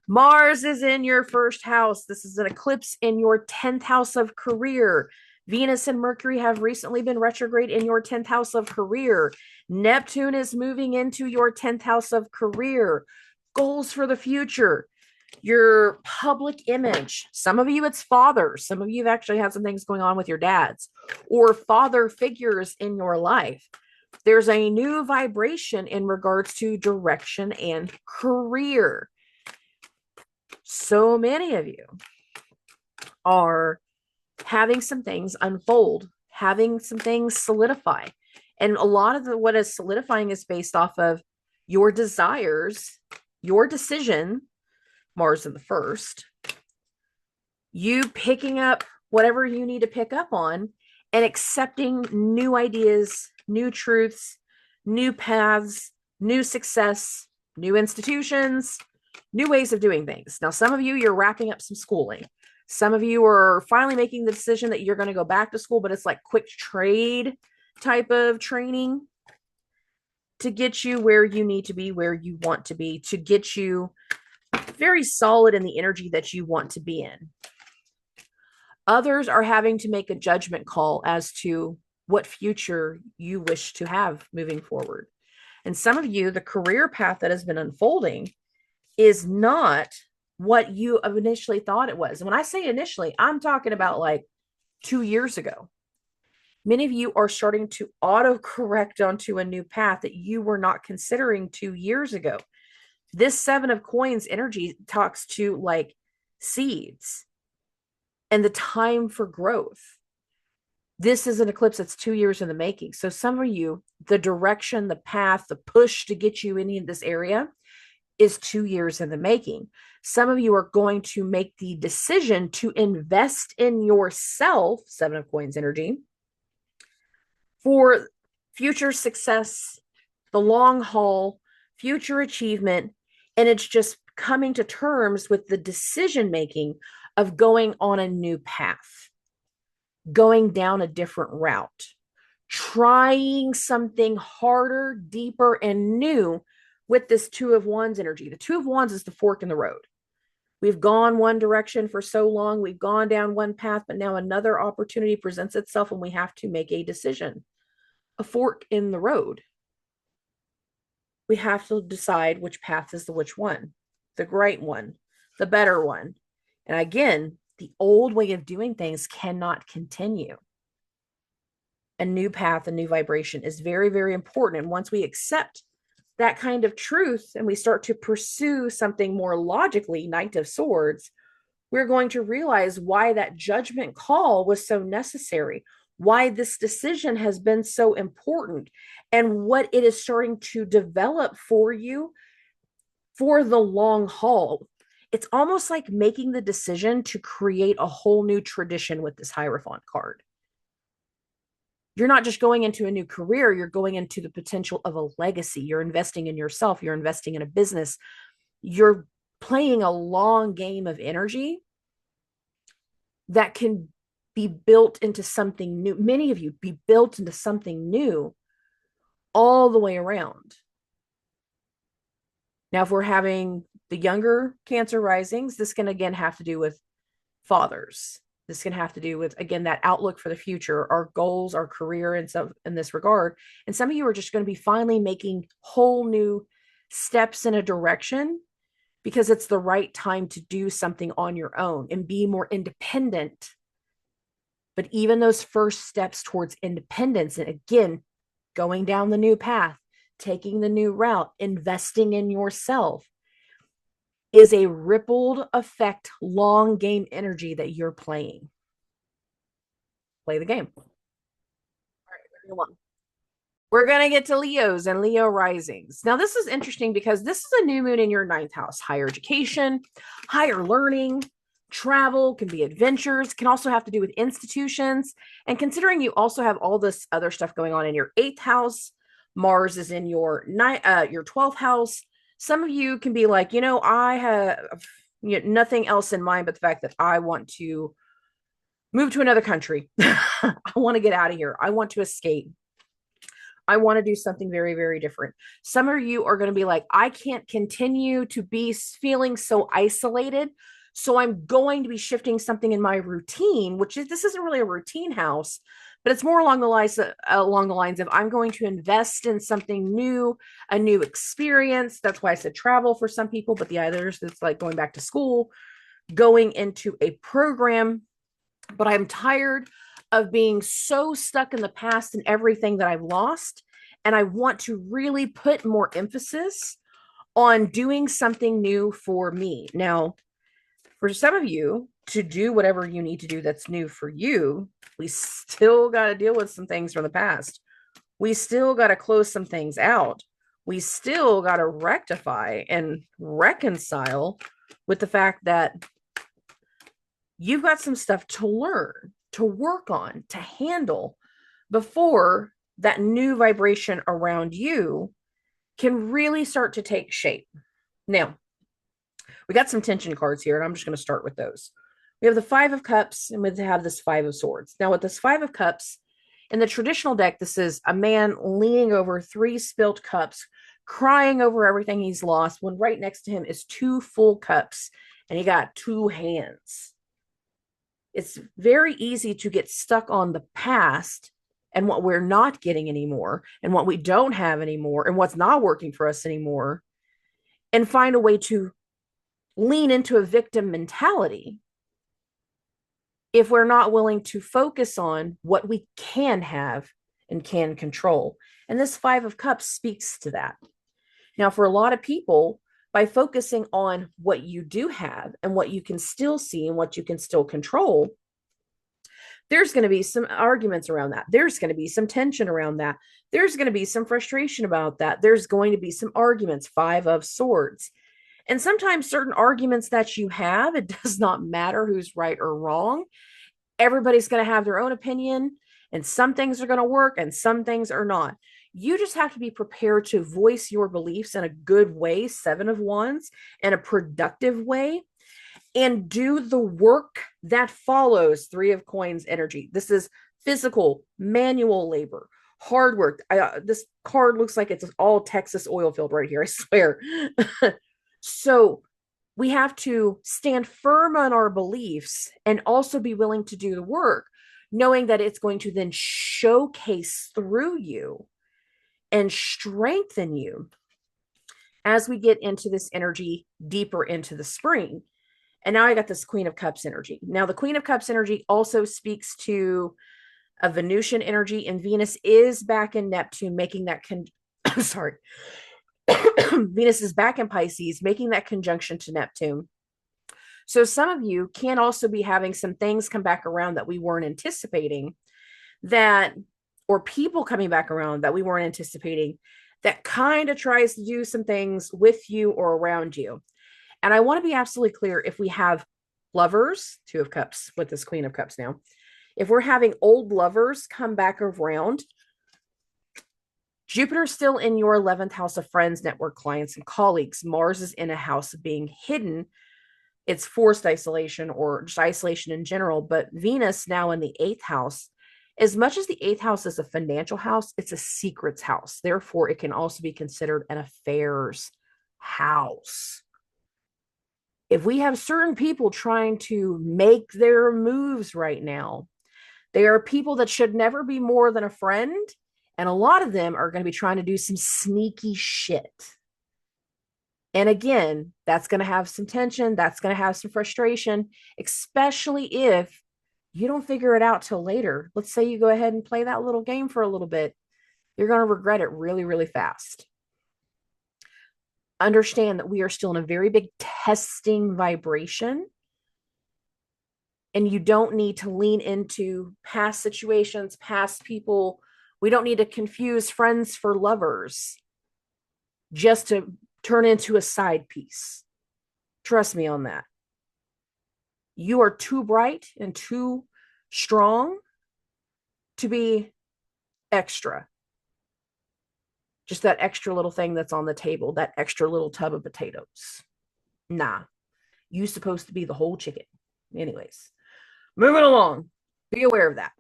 Mars is in your first house. This is an eclipse in your 10th house of career. Venus and Mercury have recently been retrograde in your 10th house of career. Neptune is moving into your 10th house of career. Goals for the future. Your public image. Some of you, it's fathers. Some of you have actually had some things going on with your dads or father figures in your life. There's a new vibration in regards to direction and career. So many of you are having some things unfold, having some things solidify. And a lot of what is solidifying is based off of your desires, your decision, Mars in the first, you picking up whatever you need to pick up on and accepting new ideas, new truths, new paths, new success, new institutions, new ways of doing things. Now, some of you, you're wrapping up some schooling. Some of you are finally making the decision that you're going to go back to school, but it's like quick trade type of training to get you where you need to be, where you want to be, to get you very solid in the energy that you want to be in. Others are having to make a judgment call as to what future you wish to have moving forward. And some of you, the career path that has been unfolding is not what you initially thought it was. And when I say initially, I'm talking about like 2 years ago. Many of you are starting to auto-correct onto a new path that you were not considering 2 years ago. This 7 of Coins energy talks to like seeds and the time for growth. This is an eclipse that's 2 years in the making. So some of you, the direction, the path, the push to get you in this area is 2 years in the making. Some of you are going to make the decision to invest in yourself, 7 of Coins energy, for future success, the long haul, future achievement. And it's just coming to terms with the decision making of going on a new path, going down a different route, trying something harder, deeper, and new with this 2 of Wands energy. The 2 of Wands is the fork in the road. We've gone one direction for so long. We've gone down one path, but now another opportunity presents itself and we have to make a decision. A fork in the road. We have to decide which path is the which one, the right one, the better one. And again, the old way of doing things cannot continue. A new path, a new vibration is very, very important. And once we accept that kind of truth and we start to pursue something more logically, Knight of Swords, we're going to realize why that judgment call was so necessary, why this decision has been so important, and what it is starting to develop for you for the long haul. It's almost like making the decision to create a whole new tradition with this Hierophant card. You're not just going into a new career, you're going into the potential of a legacy. You're investing in yourself, you're investing in a business. You're playing a long game of energy that can be built into something new. Many of you be built into something new all the way around. Now, if we're having the younger Cancer risings, this can again have to do with fathers. This can have to do with, again, that outlook for the future, our goals, our career, and so in this regard. And some of you are just going to be finally making whole new steps in a direction because it's the right time to do something on your own and be more independent. But even those first steps towards independence, and again, going down the new path, taking the new route, investing in yourself, is a rippled effect, long game energy that you're playing. Play the game. All right, moving along. We're going to get to Leos and Leo risings. Now, this is interesting because this is a new moon in your ninth house. Higher education, higher learning, travel, can be adventures, can also have to do with institutions. And considering you also have all this other stuff going on in your eighth house, Mars is in your 12th house. Some of you can be like, I have nothing else in mind but the fact that I want to move to another country. I want to get out of here. I want to escape. I want to do something very, very different. Some of you are going to be like, I can't continue to be feeling so isolated. So I'm going to be shifting something in my routine, this isn't really a routine house, but it's more along the lines of I'm going to invest in something new, a new experience. That's why I said travel for some people, but the others, it's like going back to school, going into a program. But I'm tired of being so stuck in the past and everything that I've lost. And I want to really put more emphasis on doing something new for me. Now, for some of you to do whatever you need to do that's new for you, we still got to deal with some things from the past. We still got to close some things out. We still got to rectify and reconcile with the fact that you've got some stuff to learn, to work on, to handle before that new vibration around you can really start to take shape. Now, we got some tension cards here, and I'm just going to start with those. We have the Five of Cups, and we have this Five of Swords. Now, with this Five of Cups, in the traditional deck, this is a man leaning over 3 spilt cups, crying over everything he's lost, when right next to him is 2 full cups, and he got 2 hands. It's very easy to get stuck on the past and what we're not getting anymore and what we don't have anymore and what's not working for us anymore, and find a way to lean into a victim mentality if we're not willing to focus on what we can have and can control. And this Five of Cups speaks to that. Now, for a lot of people, by focusing on what you do have and what you can still see and what you can still control, there's going to be some arguments around that. There's going to be some tension around that. There's going to be some frustration about that. There's going to be some arguments. Five of Swords. And sometimes certain arguments that you have, it does not matter who's right or wrong. Everybody's going to have their own opinion, and some things are going to work and some things are not. You just have to be prepared to voice your beliefs in a good way, Seven of Wands, in a productive way, and do the work that follows Three of Coins energy. This is physical, manual labor, hard work. This card looks like it's all Texas oil field right here, I swear. So we have to stand firm on our beliefs and also be willing to do the work, knowing that it's going to then showcase through you and strengthen you as we get into this energy deeper into the spring. And now I got this Queen of Cups energy. Now, the Queen of Cups energy also speaks to a Venusian energy, and Venus is back in Neptune, making that sorry. Venus is back in Pisces, making that conjunction to Neptune. So some of you can also be having some things come back around that we weren't anticipating, or people coming back around that we weren't anticipating, that kind of tries to do some things with you or around you. And I want to be absolutely clear, if we have lovers, Two of Cups with this Queen of Cups now, if we're having old lovers come back around, Jupiter's still in your 11th house of friends, network, clients, and colleagues. Mars is in a house of being hidden. It's forced isolation or just isolation in general. But Venus now in the 8th house, as much as the 8th house is a financial house, it's a secrets house. Therefore, it can also be considered an affairs house. If we have certain people trying to make their moves right now, they are people that should never be more than a friend. And a lot of them are going to be trying to do some sneaky shit. And again, that's going to have some tension. That's going to have some frustration, especially if you don't figure it out till later. Let's say you go ahead and play that little game for a little bit. You're going to regret it really, really fast. Understand that we are still in a very big testing vibration. And you don't need to lean into past situations, past people, We don't need to confuse friends for lovers just to turn into a side piece. Trust me on that. You are too bright and too strong to be extra. Just that extra little thing that's on the table, that extra little tub of potatoes. Nah, you supposed to be the whole chicken. Anyways, moving along. Be aware of that.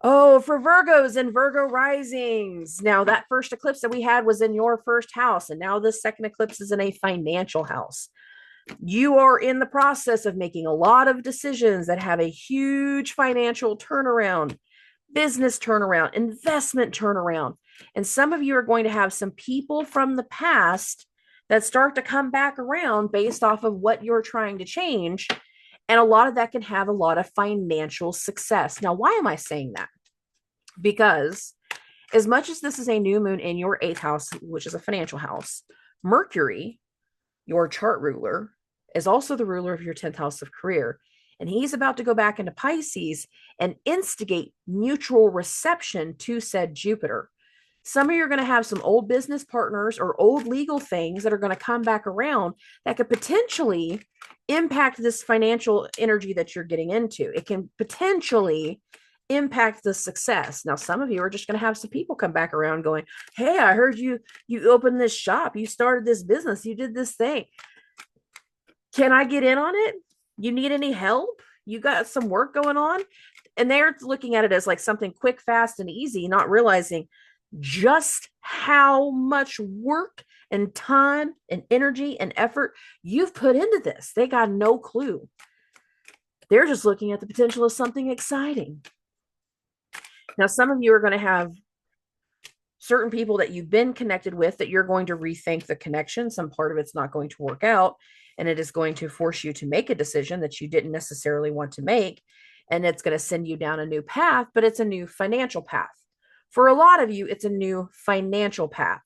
Oh, for Virgos and Virgo risings. Now, that first eclipse that we had was in your first house, and now this second eclipse is in a financial house. You are in the process of making a lot of decisions that have a huge financial turnaround, business turnaround, investment turnaround. And some of you are going to have some people from the past that start to come back around based off of what you're trying to change. And a lot of that can have a lot of financial success. Now, why am I saying that? Because as much as this is a new moon in your 8th house, which is a financial house, Mercury, your chart ruler, is also the ruler of your 10th house of career. And he's about to go back into Pisces and instigate mutual reception to said Jupiter. Some of you are going to have some old business partners or old legal things that are going to come back around that could potentially impact this financial energy that you're getting into. It can potentially impact the success. Now, some of you are just going to have some people come back around going, hey, I heard you opened this shop, you started this business, you did this thing. Can I get in on it? You need any help? You got some work going on? And they're looking at it as like something quick, fast, and easy, not realizing just how much work and time and energy and effort you've put into this. They got no clue. They're just looking at the potential of something exciting. Now, some of you are going to have certain people that you've been connected with that you're going to rethink the connection. Some part of it's not going to work out, and it is going to force you to make a decision that you didn't necessarily want to make. And it's going to send you down a new path, but it's a new financial path. For a lot of you, it's a new financial path.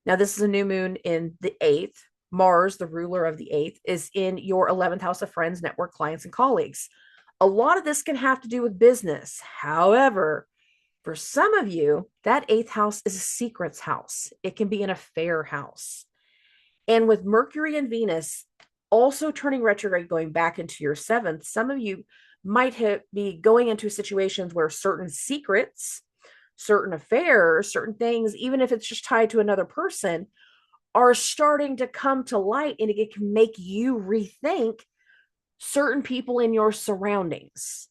Now, this is a new moon in the 8th. Mars, the ruler of the 8th, is in your 11th house of friends, network, clients, and colleagues. A lot of this can have to do with business. However, for some of you, that 8th house is a secrets house. It can be an affair house. And with Mercury and Venus also turning retrograde, going back into your 7th, some of you might be going into situations where certain secrets, certain affairs, certain things, even if it's just tied to another person, are starting to come to light, and it can make you rethink certain people in your surroundings.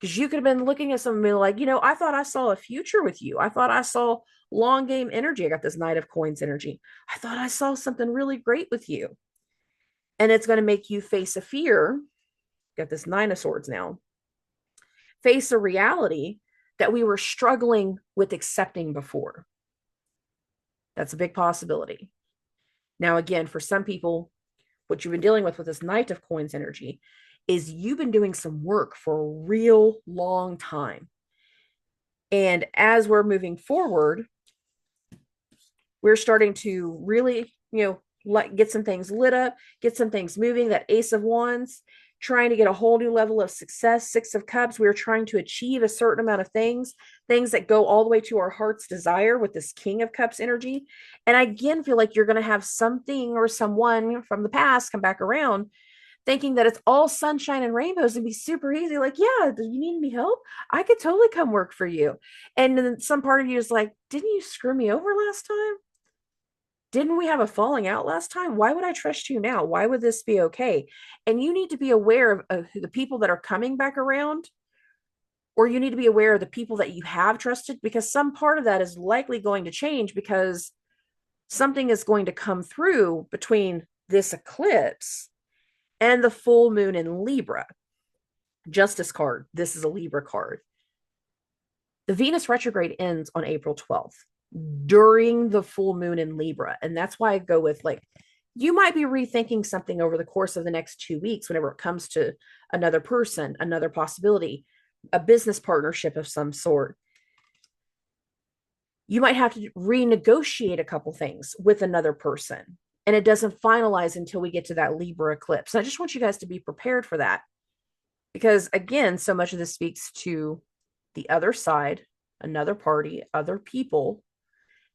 Because you could have been looking at somebody like, I thought I saw a future with you. I thought I saw long game energy. I got this Knight of Coins energy. I thought I saw something really great with you. And it's going to make you face a fear. Got this 9 of Swords now. Face a reality that we were struggling with accepting before. That's a big possibility. Now, again, for some people, what you've been dealing with this Knight of Coins energy is you've been doing some work for a real long time. And as we're moving forward, we're starting to really, get some things lit up, get some things moving. That Ace of Wands, trying to get a whole new level of success. 6 of Cups, we're trying to achieve a certain amount of things that go all the way to our heart's desire with this King of Cups energy. And I again feel like you're going to have something or someone from the past come back around thinking that it's all sunshine and rainbows and be super easy. Like, yeah, do you need any help? I could totally come work for you. And then some part of you is like, didn't you screw me over last time? Didn't we have a falling out last time? Why would I trust you now? Why would this be okay? And you need to be aware of the people that are coming back around, or you need to be aware of the people that you have trusted, because some part of that is likely going to change because something is going to come through between this eclipse and the full moon in Libra. Justice card. This is a Libra card. The Venus retrograde ends on April 12th during the full moon in Libra. And that's why I go with, like, you might be rethinking something over the course of the next 2 weeks whenever it comes to another person, another possibility, a business partnership of some sort. You might have to renegotiate a couple things with another person, and it doesn't finalize until we get to that Libra eclipse. And I just want you guys to be prepared for that, because again, so much of this speaks to the other side, another party, other people,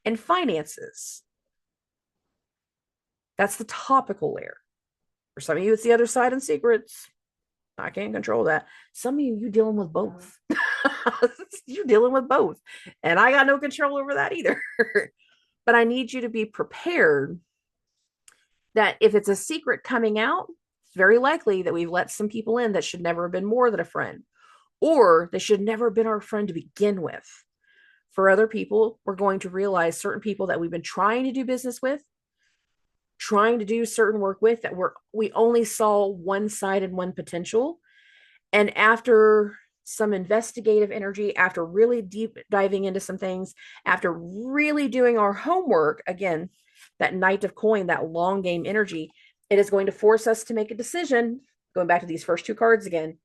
and finances. That's the topical layer. For some of you, it's the other side and secrets. I can't control that. Some of you dealing with both. You're dealing with both. And I got no control over that either. But I need you to be prepared that if it's a secret coming out, it's very likely that we've let some people in that should never have been more than a friend, or they should never have been our friend to begin with. For other people, we're going to realize certain people that we've been trying to do business with, trying to do certain work with, that we only saw one side and one potential. And after some investigative energy, after really deep diving into some things, after really doing our homework, again, that Knight of Coin, that long game energy, it is going to force us to make a decision, going back to these first two cards again,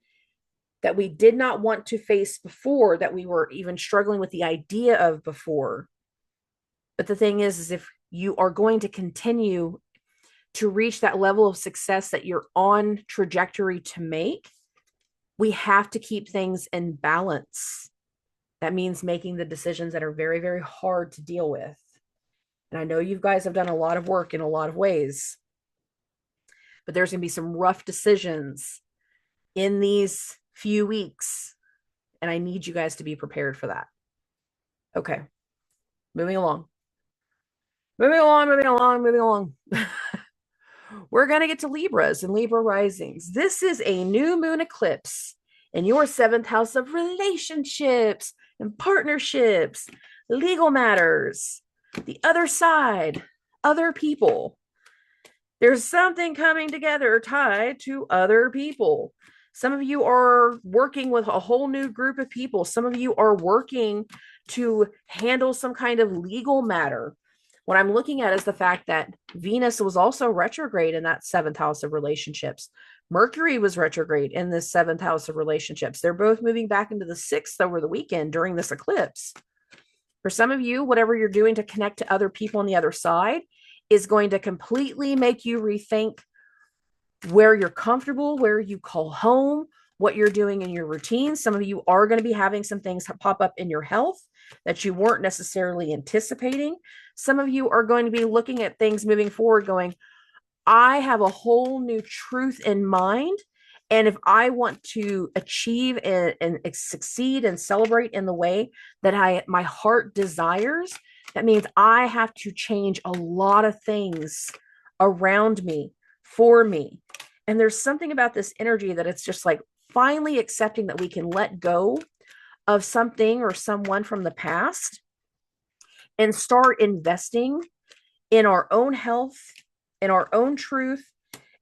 that we did not want to face before, that we were even struggling with the idea of before. But the thing is if you are going to continue to reach that level of success that you're on trajectory to make, we have to keep things in balance. That means making the decisions that are very, very hard to deal with. And I know you guys have done a lot of work in a lot of ways, but there's going to be some rough decisions in these few weeks. And I need you guys to be prepared for that. Okay. Moving along. Moving along. We're going to get to Libras and Libra risings. This is a new moon eclipse in your 7th house of relationships and partnerships, legal matters, the other side, other people. There's something coming together tied to other people. Some of you are working with a whole new group of people. Some of you are working to handle some kind of legal matter. What I'm looking at is the fact that Venus was also retrograde in that 7th house of relationships. Mercury was retrograde in this 7th house of relationships. They're both moving back into the 6th over the weekend during this eclipse. For some of you, whatever you're doing to connect to other people on the other side is going to completely make you rethink where you're comfortable, where you call home, what you're doing in your routine. Some of you are going to be having some things pop up in your health that you weren't necessarily anticipating. Some of you are going to be looking at things moving forward going, I have a whole new truth in mind. And if I want to achieve and succeed and celebrate in the way that my heart desires, that means I have to change a lot of things around me, for me. And there's something about this energy that it's just like finally accepting that we can let go of something or someone from the past and start investing in our own health, in our own truth,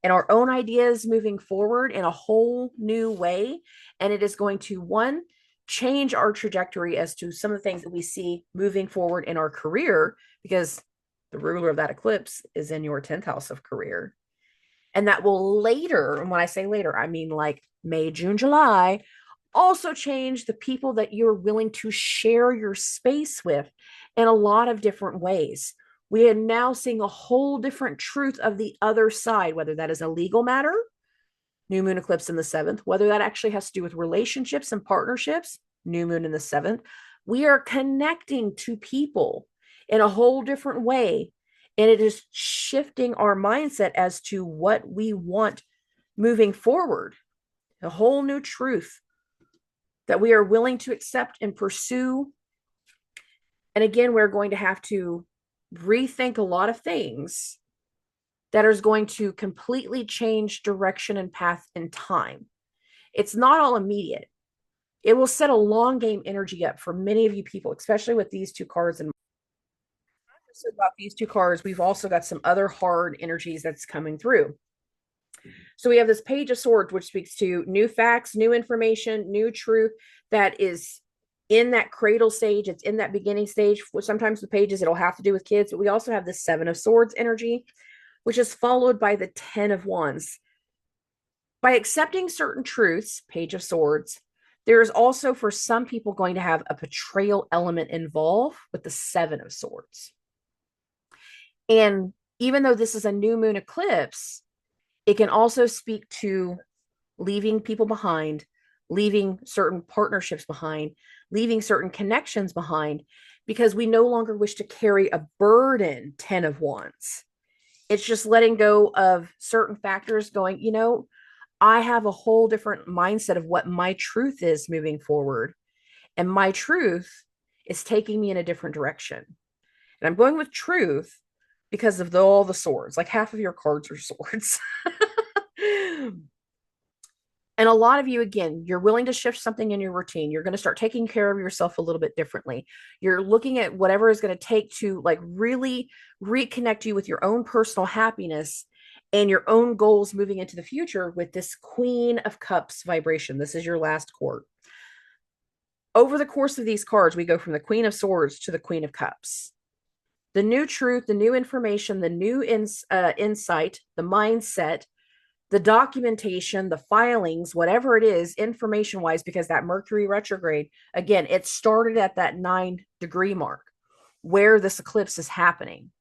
in our own ideas moving forward in a whole new way. And it is going to, one, change our trajectory as to some of the things that we see moving forward in our career, because the ruler of that eclipse is in your 10th house of career. And that will later, and when I say later, I mean like May, June, July, also change the people that you're willing to share your space with in a lot of different ways. We are now seeing a whole different truth of the other side, whether that is a legal matter, new moon eclipse in the 7th, whether that actually has to do with relationships and partnerships, new moon in the 7th. We are connecting to people in a whole different way. And it is shifting our mindset as to what we want moving forward. A whole new truth that we are willing to accept and pursue. And again, we're going to have to rethink a lot of things that is going to completely change direction and path in time. It's not all immediate. It will set a long game energy up for many of you people, especially with these two cards. And about these two cards, we've also got some other hard energies that's coming through. So we have this Page of Swords, which speaks to new facts, new information, new truth that is in that cradle stage. It's in that beginning stage. Sometimes the pages, it'll have to do with kids, but we also have the 7 of Swords energy, which is followed by the 10 of Wands. By accepting certain truths, Page of Swords, there is also for some people going to have a betrayal element involved with the 7 of Swords. And even though this is a new moon eclipse, it can also speak to leaving people behind, leaving certain partnerships behind, leaving certain connections behind because we no longer wish to carry a burden. 10 of Wands. It's just letting go of certain factors, going, I have a whole different mindset of what my truth is moving forward. And my truth is taking me in a different direction. And I'm going with truth because of all the swords. Like half of your cards are swords. And a lot of you, again, you're willing to shift something in your routine. You're going to start taking care of yourself a little bit differently. You're looking at whatever is going to take to like really reconnect you with your own personal happiness and your own goals moving into the future with this Queen of Cups vibration. This is your last court. Over the course of these cards, we go from the Queen of Swords to the Queen of Cups. The new truth, the new information, the new insight, the mindset, the documentation, the filings, whatever it is, information wise, because that Mercury retrograde, again, it started at that 9-degree mark where this eclipse is happening.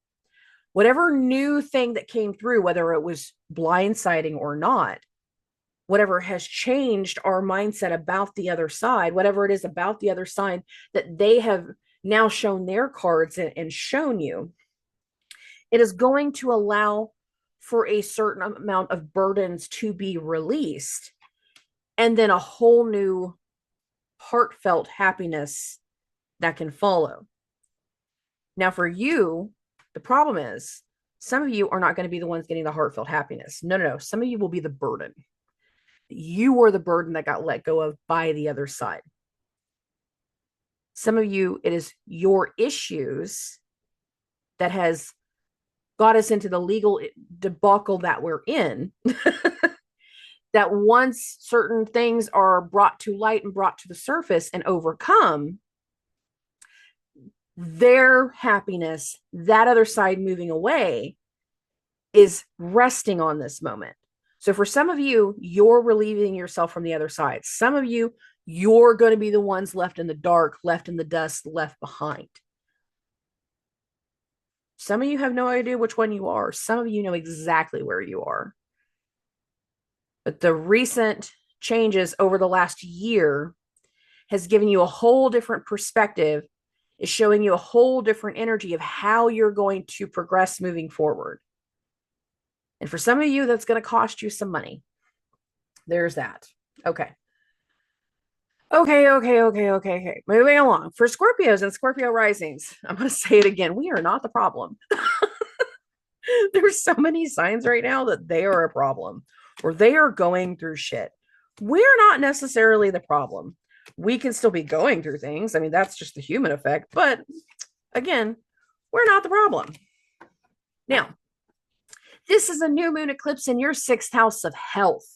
Whatever new thing that came through, whether it was blindsiding or not, whatever has changed our mindset about the other side, whatever it is about the other side that they have now shown their cards and shown you, it is going to allow for a certain amount of burdens to be released, and then a whole new heartfelt happiness that can follow. Now, for you, the problem is some of you are not going to be the ones getting the heartfelt happiness. No. Some of you will be the burden. You were the burden that got let go of by the other side. Some of you, it is your issues that has got us into the legal debacle that we're in. That once certain things are brought to light and brought to the surface and overcome, their happiness, that other side moving away, is resting on this moment. So for some of you, you're relieving yourself from the other side. Some of you, you're going to be the ones left in the dark, left in the dust, left behind. Some of you have no idea which one you are. Some of you know exactly where you are. But the recent changes over the last year has given you a whole different perspective, is showing you a whole different energy of how you're going to progress moving forward. And for some of you, that's going to cost you some money. There's that. Okay. Moving along. For Scorpios and Scorpio risings, I'm going to say it again. We are not the problem. There's so many signs right now that they are a problem or they are going through shit. We're not necessarily the problem. We can still be going through things. I mean, that's just the human effect. But again, we're not the problem. Now, this is a new moon eclipse in your 6th house of health.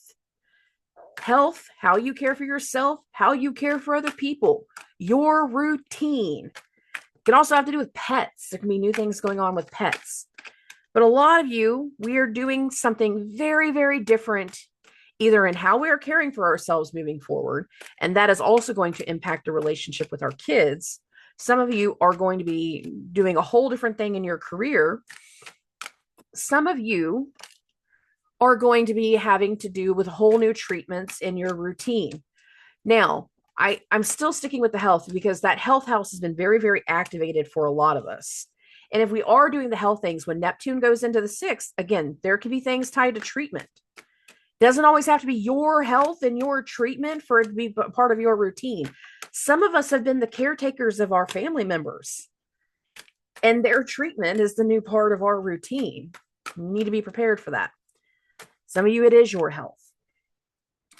Health, how you care for yourself, how you care for other people, your routine. It can also have to do with pets. There can be new things going on with pets. But a lot of you, we are doing something very, very different, either in how we are caring for ourselves moving forward, and that is also going to impact the relationship with our kids. Some of you are going to be doing a whole different thing in your career. Some of you are going to be having to do with whole new treatments in your routine. Now, I'm still sticking with the health because that health house has been very, very activated for a lot of us. And if we are doing the health things, when Neptune goes into the 6th, again, there can be things tied to treatment. Doesn't always have to be your health and your treatment for it to be part of your routine. Some of us have been the caretakers of our family members, and their treatment is the new part of our routine. You need to be prepared for that. Some of you, it is your health.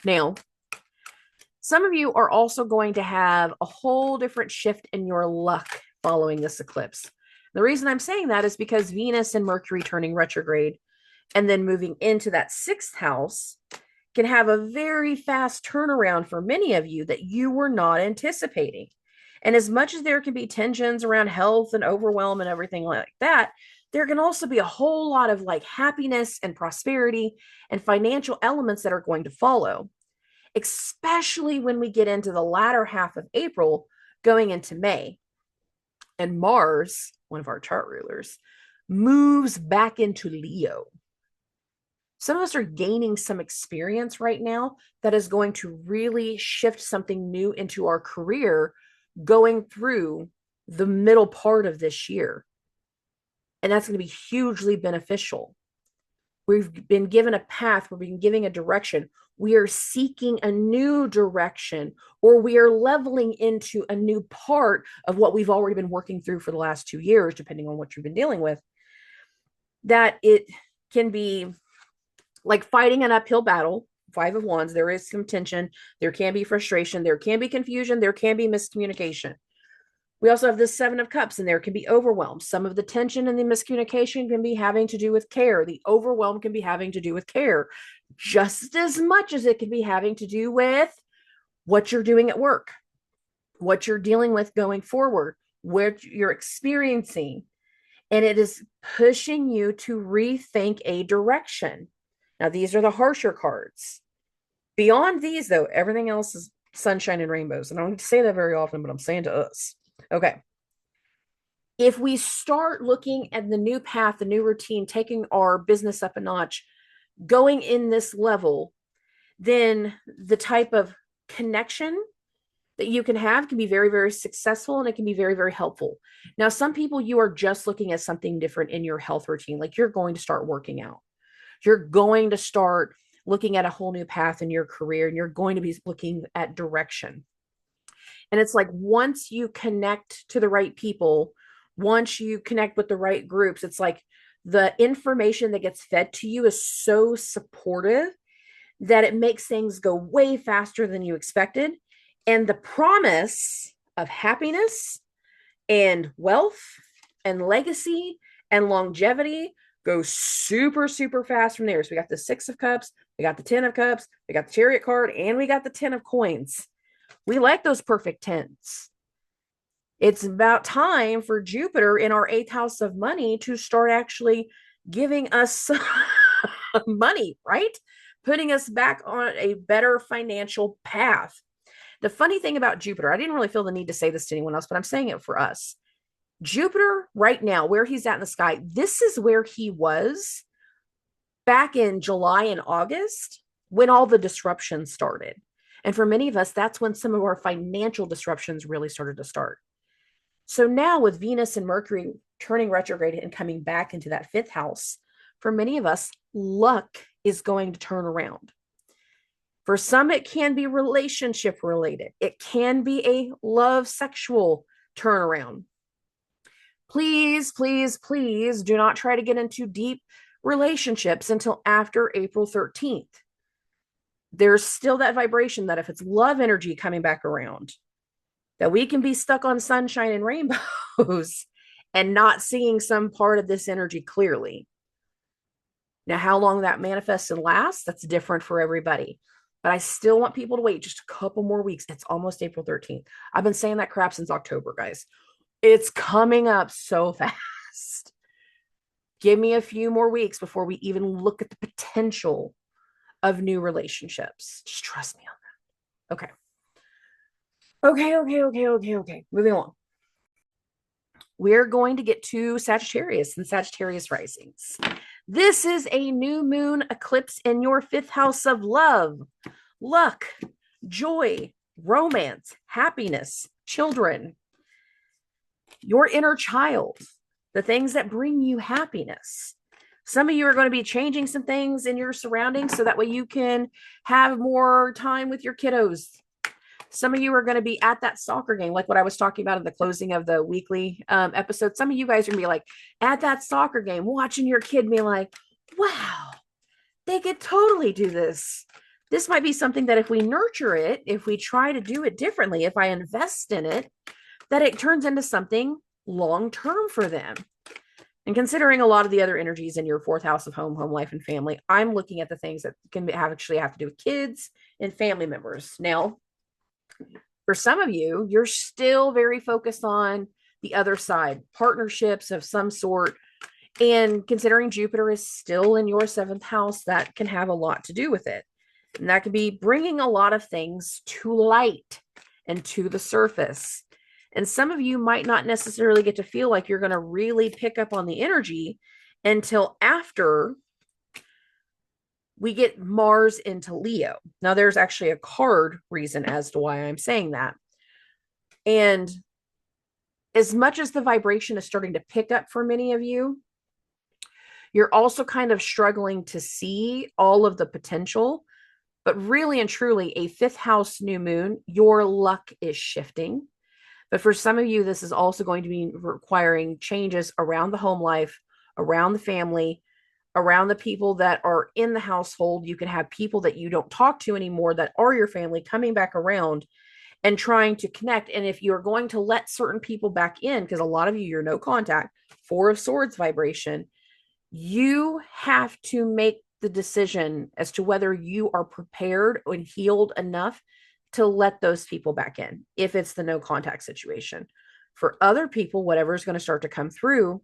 Now, some of you are also going to have a whole different shift in your luck following this eclipse. The reason I'm saying that is because Venus and Mercury turning retrograde and then moving into that 6th house can have a very fast turnaround for many of you that you were not anticipating. And as much as there can be tensions around health and overwhelm and everything like that, there can also be a whole lot of like happiness and prosperity and financial elements that are going to follow, especially when we get into the latter half of April going into May. And Mars, one of our chart rulers, moves back into Leo. Some of us are gaining some experience right now that is going to really shift something new into our career going through the middle part of this year. And that's going to be hugely beneficial. We've been given a path, we've been given a direction. We are seeking a new direction, or we are leveling into a new part of what we've already been working through for the last 2 years, depending on what you've been dealing with. That it can be like fighting an uphill battle. 5 of Wands, there is some tension, there can be frustration, there can be confusion, there can be miscommunication. We also have this 7 of Cups, and there can be overwhelm. Some of the tension and the miscommunication can be having to do with care. The overwhelm can be having to do with care, just as much as it can be having to do with what you're doing at work, what you're dealing with going forward, what you're experiencing. And it is pushing you to rethink a direction. Now, these are the harsher cards. Beyond these, though, everything else is sunshine and rainbows. And I don't need to say that very often, but I'm saying to us. Okay. If we start looking at the new path, the new routine, taking our business up a notch, going in this level, then the type of connection that you can have can be very, very successful, and it can be very, very helpful. Now, some people, you are just looking at something different in your health routine. Like you're going to start working out. You're going to start looking at a whole new path in your career, and you're going to be looking at direction. And it's like, once you connect to the right people, once you connect with the right groups, it's like the information that gets fed to you is so supportive that it makes things go way faster than you expected. And the promise of happiness and wealth and legacy and longevity goes super, super fast from there. So we got the 6 of Cups, we got the 10 of Cups, we got the Chariot card, and we got the 10 of Coins. We like those perfect 10s. It's about time for Jupiter in our 8th house of money to start actually giving us money, right? Putting us back on a better financial path. The funny thing about Jupiter, I didn't really feel the need to say this to anyone else, but I'm saying it for us. Jupiter right now, where he's at in the sky, this is where he was back in July and August when all the disruptions started. And for many of us, that's when some of our financial disruptions really started to start. So now with Venus and Mercury turning retrograde and coming back into that 5th house, for many of us, luck is going to turn around. For some, it can be relationship related. It can be a love sexual turnaround. Please, please, please do not try to get into deep relationships until after April 13th. There's still that vibration that if it's love energy coming back around, that we can be stuck on sunshine and rainbows and not seeing some part of this energy clearly. Now, how long that manifests and lasts, that's different for everybody. But I still want people to wait just a couple more weeks. It's almost April 13th. I've been saying that crap since October, guys. It's coming up so fast. Give me a few more weeks before we even look at the potential of new relationships. Just trust me on that. Okay. Moving along. We're going to get to Sagittarius and Sagittarius risings. This is a new moon eclipse in your 5th house of love, luck, joy, romance, happiness, children, your inner child, the things that bring you happiness. Some of you are going to be changing some things in your surroundings so that way you can have more time with your kiddos. Some of you are going to be at that soccer game, like what I was talking about at the closing of the weekly episode. Some of you guys are going to be like at that soccer game, watching your kid be like, wow, they could totally do this. This might be something that if we nurture it, if we try to do it differently, if I invest in it, that it turns into something long-term for them. And considering a lot of the other energies in your 4th house of home life, and family, I'm looking at the things that can actually have to do with kids and family members. Now, for some of you, you're still very focused on the other side, partnerships of some sort. And considering Jupiter is still in your 7th house, that can have a lot to do with it. And that could be bringing a lot of things to light and to the surface. And some of you might not necessarily get to feel like you're going to really pick up on the energy until after we get Mars into Leo. Now, there's actually a card reason as to why I'm saying that. And as much as the vibration is starting to pick up for many of you, you're also kind of struggling to see all of the potential. But really and truly, a fifth house new moon, your luck is shifting. But for some of you, this is also going to be requiring changes around the home life, around the family, around the people that are in the household. You can have people that you don't talk to anymore that are your family coming back around and trying to connect. And if you're going to let certain people back in, because a lot of you, you're no contact, Four of Swords vibration, you have to make the decision as to whether you are prepared and healed enough to let those people back in, if it's the no contact situation. For other people, whatever is going to start to come through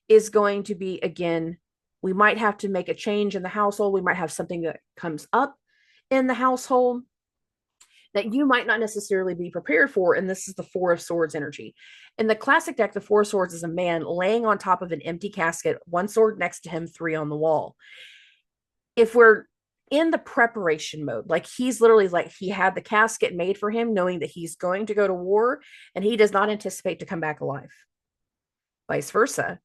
is going to be, again, we might have to make a change in the household. We might have something that comes up in the household that you might not necessarily be prepared for. And this is the Four of Swords energy. In the classic deck, the Four of Swords is a man laying on top of an empty casket, one sword next to him, three on the wall. If we're in the preparation mode, like he's literally like he had the casket made for him, knowing that he's going to go to war and he does not anticipate to come back alive. Vice versa.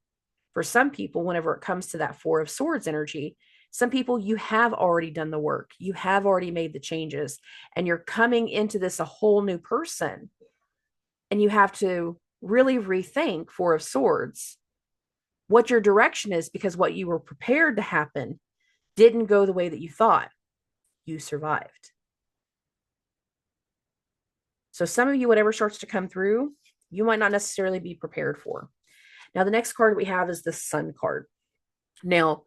For some people, whenever it comes to that Four of Swords energy, some people, you have already done the work, you have already made the changes, and you're coming into this a whole new person. And you have to really rethink, Four of Swords, what your direction is, because what you were prepared to happen didn't go the way that you thought. You survived. So some of you, whatever starts to come through, you might not necessarily be prepared for. Now, the next card we have is the Sun card. Now,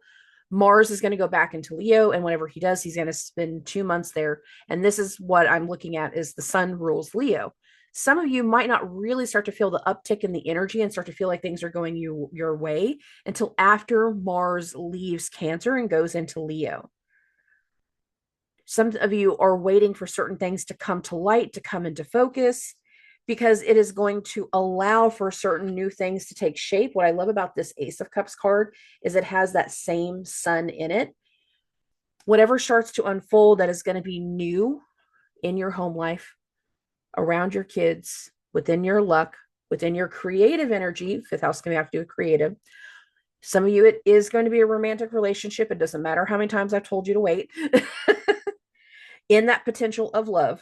Mars is going to go back into Leo, and whenever he does, he's going to spend 2 months there. And this is what I'm looking at, is the Sun rules Leo. Some of you might not really start to feel the uptick in the energy and start to feel like things are going your way until after Mars leaves Cancer and goes into Leo. Some of you are waiting for certain things to come to light, to come into focus, because it is going to allow for certain new things to take shape. What I love about this Ace of Cups card is it has that same sun in it. Whatever starts to unfold that is going to be new in your home life, around your kids, within your luck, within your creative energy. Fifth house is going to have to do with creative. Some of you, it is going to be a romantic relationship. It doesn't matter how many times I've told you to wait. In that potential of love,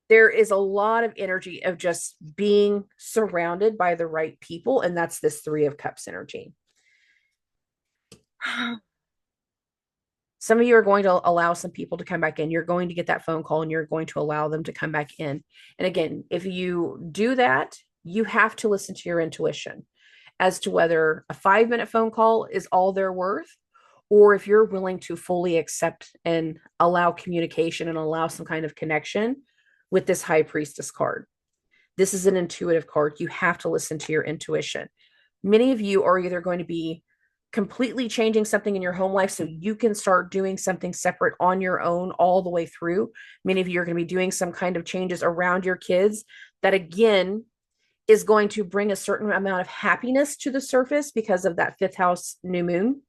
there is a lot of energy of just being surrounded by the right people. And that's this Three of Cups energy. Some of you are going to allow some people to come back in. You're going to get that phone call and you're going to allow them to come back in. And again, if you do that, you have to listen to your intuition as to whether a 5-minute phone call is all they're worth, or if you're willing to fully accept and allow communication and allow some kind of connection with this High Priestess card. This is an intuitive card. You have to listen to your intuition. Many of you are either going to be completely changing something in your home life so you can start doing something separate on your own all the way through. Many of you are going to be doing some kind of changes around your kids that, again, is going to bring a certain amount of happiness to the surface because of that fifth house new moon.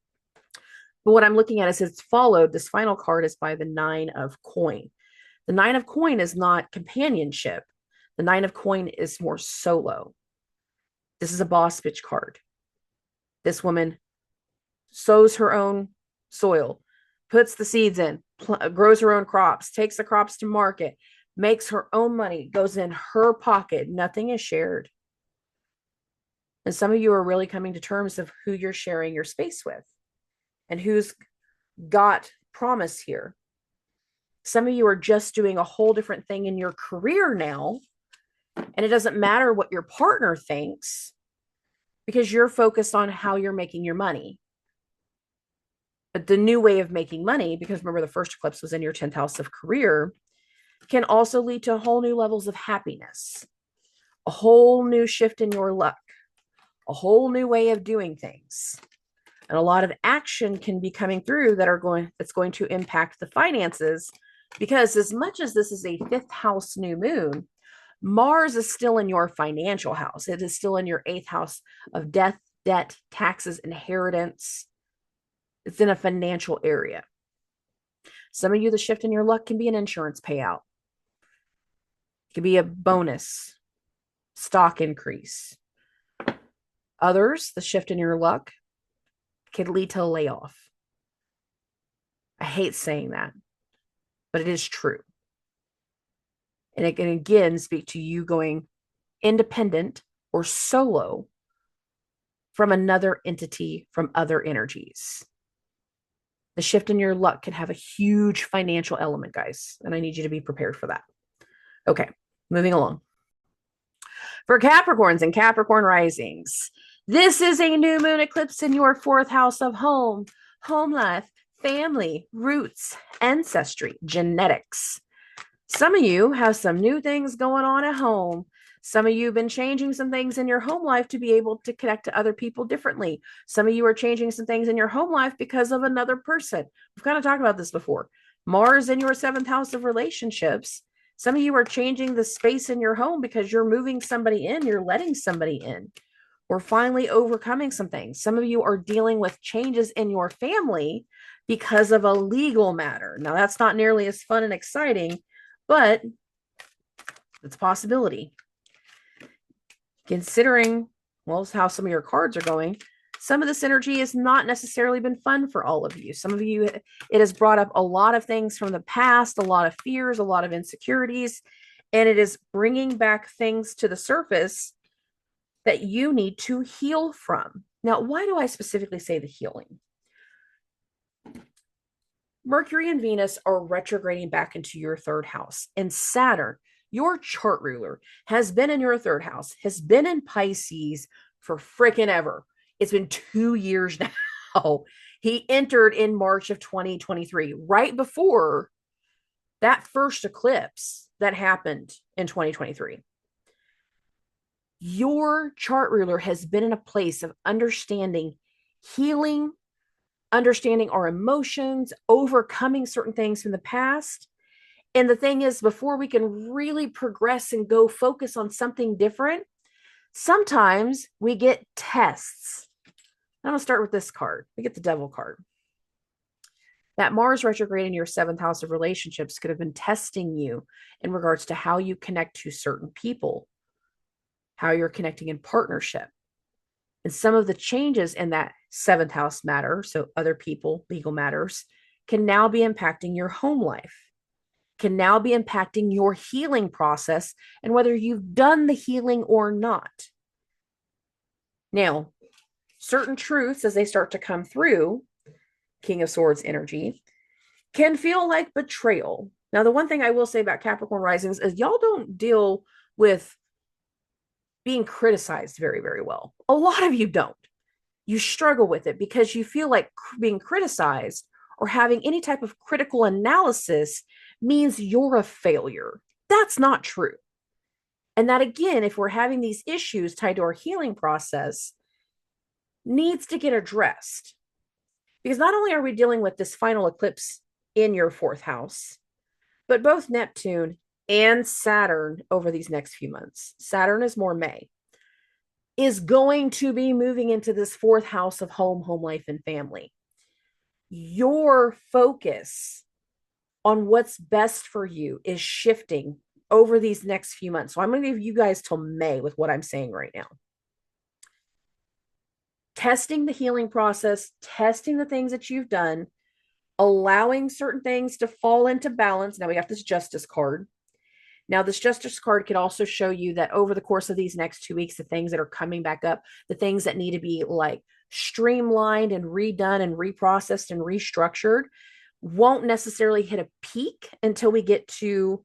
But what I'm looking at is it's followed. This final card is by the Nine of Coin. The Nine of Coin is not companionship. The Nine of Coin is more solo. This is a boss bitch card. This woman sows her own soil, puts the seeds in, grows her own crops, takes the crops to market, makes her own money, goes in her pocket. Nothing is shared. And some of you are really coming to terms of who you're sharing your space with and who's got promise here. Some of you are just doing a whole different thing in your career now, and it doesn't matter what your partner thinks because you're focused on how you're making your money. But the new way of making money, because remember the first eclipse was in your 10th house of career, can also lead to whole new levels of happiness, a whole new shift in your luck, a whole new way of doing things. And a lot of action can be coming through that's going to impact the finances, because as much as this is a fifth house new moon, Mars is still in your financial house. It is still in your 8th house of death, debt, taxes, inheritance. It's in a financial area. Some of you, the shift in your luck can be an insurance payout. It could be a bonus, stock increase. Others, the shift in your luck could lead to a layoff. I hate saying that, but it is true. And it can again speak to you going independent or solo from another entity, from other energies. The shift in your luck can have a huge financial element, guys, and I need you to be prepared for that. Okay, moving along. For Capricorns and Capricorn risings, this is a new moon eclipse in your fourth house of home life, family, roots, ancestry, genetics. Some of you have some new things going on at home. Some of you have been changing some things in your home life to be able to connect to other people differently. Some of you are changing some things in your home life because of another person. We've kind of talked about this before. Mars in your seventh house of relationships. Some of you are changing the space in your home because you're moving somebody in, you're letting somebody in, or finally overcoming some things. Some of you are dealing with changes in your family because of a legal matter. Now, that's not nearly as fun and exciting, but it's a possibility. Considering, well, how some of your cards are going, some of this energy has not necessarily been fun for all of you. Some of you, it has brought up a lot of things from the past, a lot of fears, a lot of insecurities, and it is bringing back things to the surface that you need to heal from. Now, why do I specifically say the healing? Mercury and Venus are retrograding back into your third house, and Saturn, your chart ruler, has been in your third house, has been in Pisces for freaking ever. It's been 2 years now. He entered in March of 2023, right before that first eclipse that happened in 2023. Your chart ruler has been in a place of understanding, healing, understanding our emotions, overcoming certain things from the past. And the thing is, before we can really progress and go focus on something different, sometimes we get tests. I'm going to start with this card. We get the Devil card. That Mars retrograde in your seventh house of relationships could have been testing you in regards to how you connect to certain people, how you're connecting in partnership. And some of the changes in that seventh house matter, so other people, legal matters, can now be impacting your home life, can now be impacting your healing process and whether you've done the healing or not. Now, certain truths, as they start to come through, King of Swords energy, can feel like betrayal. Now, the one thing I will say about Capricorn risings is y'all don't deal with being criticized very, very well. A lot of you don't. You struggle with it because you feel like being criticized or having any type of critical analysis means you're a failure. That's not true. And that, again, if we're having these issues tied to our healing process, needs to get addressed. Because not only are we dealing with this final eclipse in your fourth house, but both Neptune and Saturn over these next few months, Saturn is more May, is going to be moving into this fourth house of home life, and family. Your focus on what's best for you is shifting over these next few months. So I'm going to give you guys till May with what I'm saying right now. Testing the healing process, testing the things that you've done, allowing certain things to fall into balance. Now we got this Justice card. Now, this Justice card could also show you that over the course of these next 2 weeks, the things that are coming back up, the things that need to be like streamlined and redone and reprocessed and restructured, won't necessarily hit a peak until we get to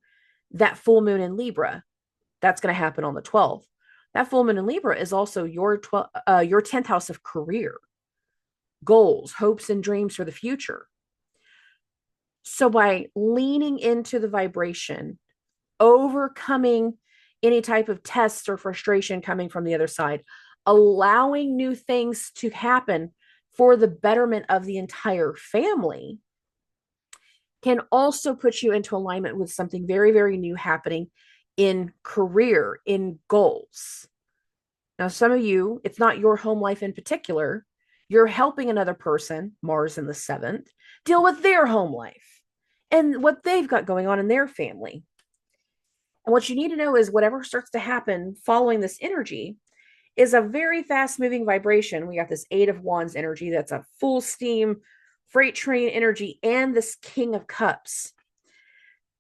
that full moon in Libra. That's going to happen on the 12th. That full moon in Libra is also your 10th house of career, goals, hopes, and dreams for the future. So by leaning into the vibration, overcoming any type of tests or frustration coming from the other side, allowing new things to happen for the betterment of the entire family, can also put you into alignment with something very, very new happening in career, in goals. Now, some of you, it's not your home life in particular. You're helping another person, Mars in the 7th, deal with their home life and what they've got going on in their family. And what you need to know is whatever starts to happen following this energy is a very fast moving vibration. We got this Eight of Wands energy that's a full steam freight train energy, and this King of Cups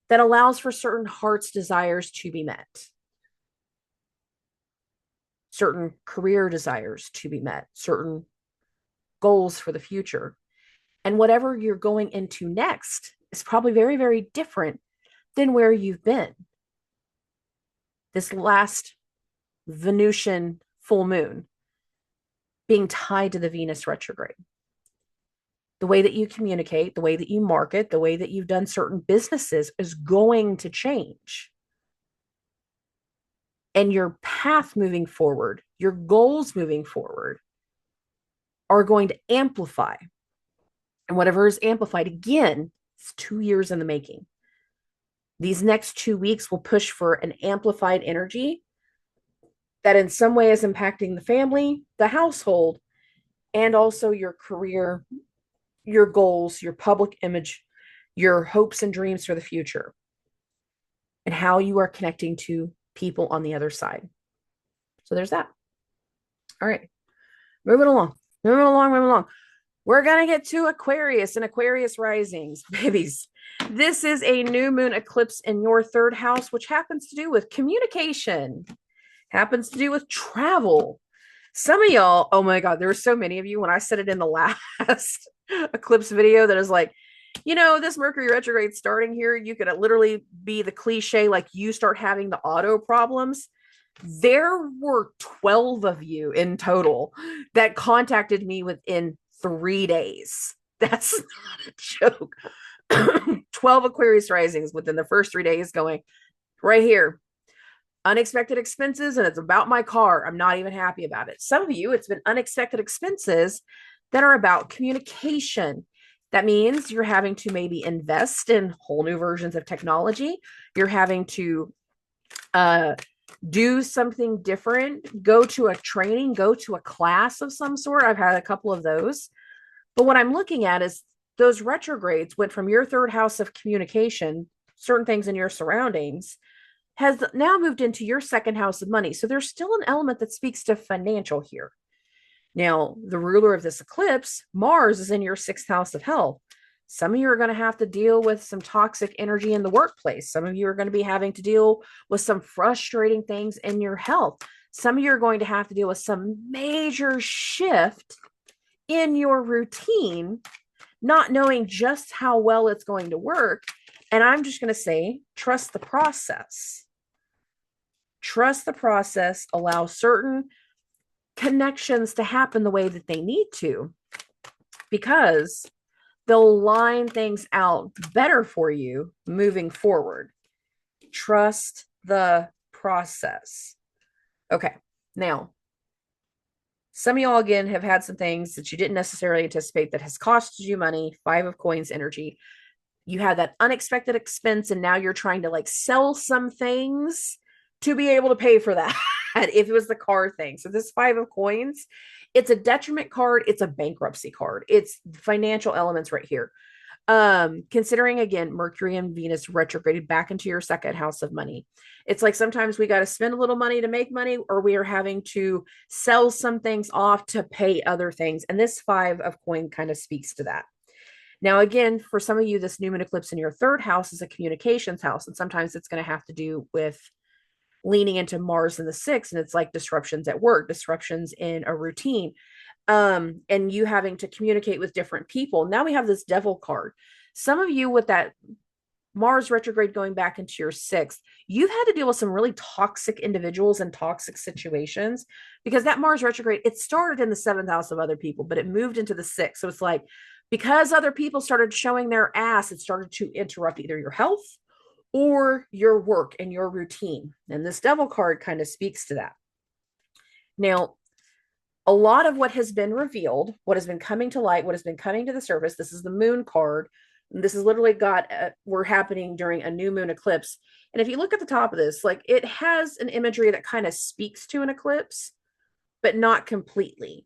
that allows for certain heart's desires to be met, certain career desires to be met, certain goals for the future. And whatever you're going into next is probably very, very different than where you've been. This last Venusian full moon being tied to the Venus retrograde. The way that you communicate, the way that you market, the way that you've done certain businesses is going to change. And your path moving forward, your goals moving forward are going to amplify. And whatever is amplified, again, it's 2 years in the making. These next 2 weeks will push for an amplified energy that in some way is impacting the family, the household, and also your career, your goals, your public image, your hopes and dreams for the future, and how you are connecting to people on the other side. So there's that. All right. Moving along. We're going to get to Aquarius and Aquarius risings, babies. This is a new moon eclipse in your third house, which happens to do with communication, happens to do with travel. Some of y'all, oh my God, there were so many of you when I said it in the last eclipse video that is like, you know, this Mercury retrograde starting here, you could literally be the cliche, like you start having the auto problems. There were 12 of you in total that contacted me within 3 days. That's not a joke. 12 Aquarius risings within the first 3 days going right here. Unexpected expenses, and it's about my car. I'm not even happy about it. Some of you, it's been unexpected expenses that are about communication. That means you're having to maybe invest in whole new versions of technology. You're having to do something different, go to a training, go to a class of some sort. I've had a couple of those. But what I'm looking at is those retrogrades went from your third house of communication, certain things in your surroundings, has now moved into your second house of money. So there's still an element that speaks to financial here. Now, the ruler of this eclipse, Mars, is in your sixth house of health. Some of you are going to have to deal with some toxic energy in the workplace. Some of you are going to be having to deal with some frustrating things in your health. Some of you are going to have to deal with some major shift in your routine, not knowing just how well it's going to work. And I'm just going to say, trust the process. Trust the process, allow certain connections to happen the way that they need to, because they'll line things out better for you moving forward. Trust the process. Okay, now, some of y'all, again, have had some things that you didn't necessarily anticipate that has cost you money. 5 of Coins energy. You had that unexpected expense, and now you're trying to like sell some things to be able to pay for that. If it was the car thing. So this 5 of Coins, it's a detriment card. It's a bankruptcy card. It's financial elements right here. Considering again, Mercury and Venus retrograded back into your second house of money. It's like sometimes we got to spend a little money to make money, or we are having to sell some things off to pay other things. And this 5 of Coin kind of speaks to that. Now, again, for some of you, this new moon eclipse in your third house is a communications house. And sometimes it's going to have to do with leaning into Mars in the 6th, and it's like disruptions at work, disruptions in a routine, and you having to communicate with different people. Now we have this Devil card. Some of you with that Mars retrograde going back into your 6th, you've had to deal with some really toxic individuals and toxic situations, because that Mars retrograde, it started in the 7th house of other people, but it moved into the 6th. So it's like, because other people started showing their ass, it started to interrupt either your health or your work and your routine. And this Devil card kind of speaks to that. Now, a lot of what has been revealed, what has been coming to light, what has been coming to the surface, this is the Moon card. And this is literally we're happening during a new moon eclipse. And if you look at the top of this, like it has an imagery that kind of speaks to an eclipse, but not completely.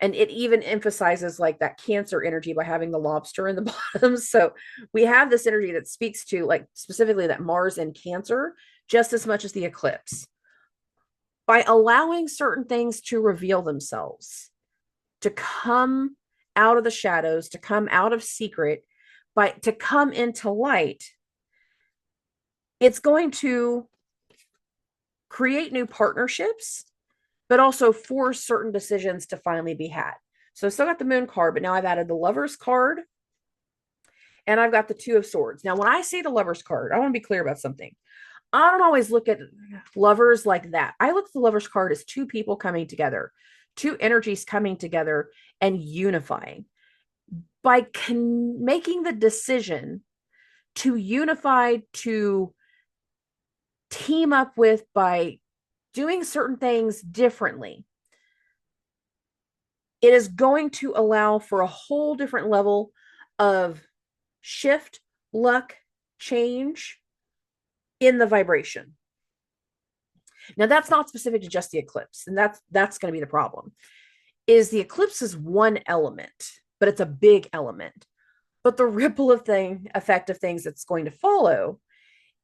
And it even emphasizes like that Cancer energy by having the lobster in the bottom. So we have this energy that speaks to like specifically that Mars in Cancer just as much as the eclipse. By allowing certain things to reveal themselves, to come out of the shadows, to come out of secret, to come into light, it's going to create new partnerships, but also force certain decisions to finally be had. So I still got the Moon card, but now I've added the Lover's card and I've got the Two of Swords. Now, when I say the Lover's card, I want to be clear about something. I don't always look at lovers like that. I look at the Lover's card as two people coming together, two energies coming together and unifying. By making the decision to unify, to team up with, by doing certain things differently, it is going to allow for a whole different level of shift, luck, change in the vibration. Now, that's not specific to just the eclipse, and that's going to be the problem. Is the eclipse is one element, but it's a big element. But the ripple effect of things that's going to follow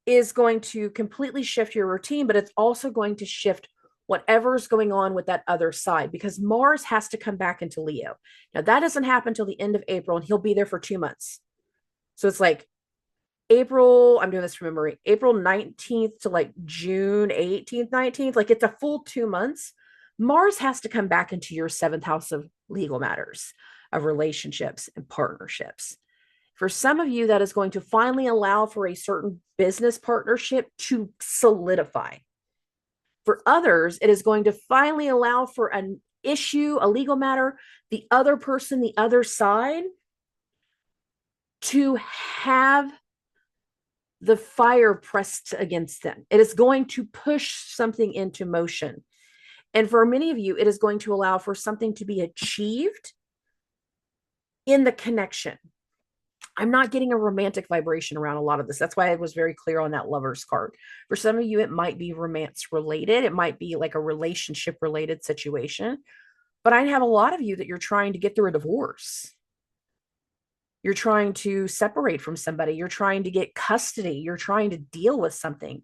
is going to completely shift your routine, but it's also going to shift whatever's going on with that other side, because Mars has to come back into Leo. Now, that doesn't happen till the end of April, and he'll be there for 2 months. So it's like April, I'm doing this from memory, April 19th to like June 18th, 19th, like it's a full 2 months. Mars has to come back into your 7th house of legal matters, of relationships and partnerships. For some of you, that is going to finally allow for a certain business partnership to solidify. For others, it is going to finally allow for an issue, a legal matter, the other person, the other side, to have the fire pressed against them. It is going to push something into motion. And for many of you, it is going to allow for something to be achieved in the connection. I'm not getting a romantic vibration around a lot of this. That's why I was very clear on that Lover's card. For some of you, it might be romance related. It might be like a relationship related situation. But I have a lot of you that you're trying to get through a divorce. You're trying to separate from somebody. You're trying to get custody. You're trying to deal with something.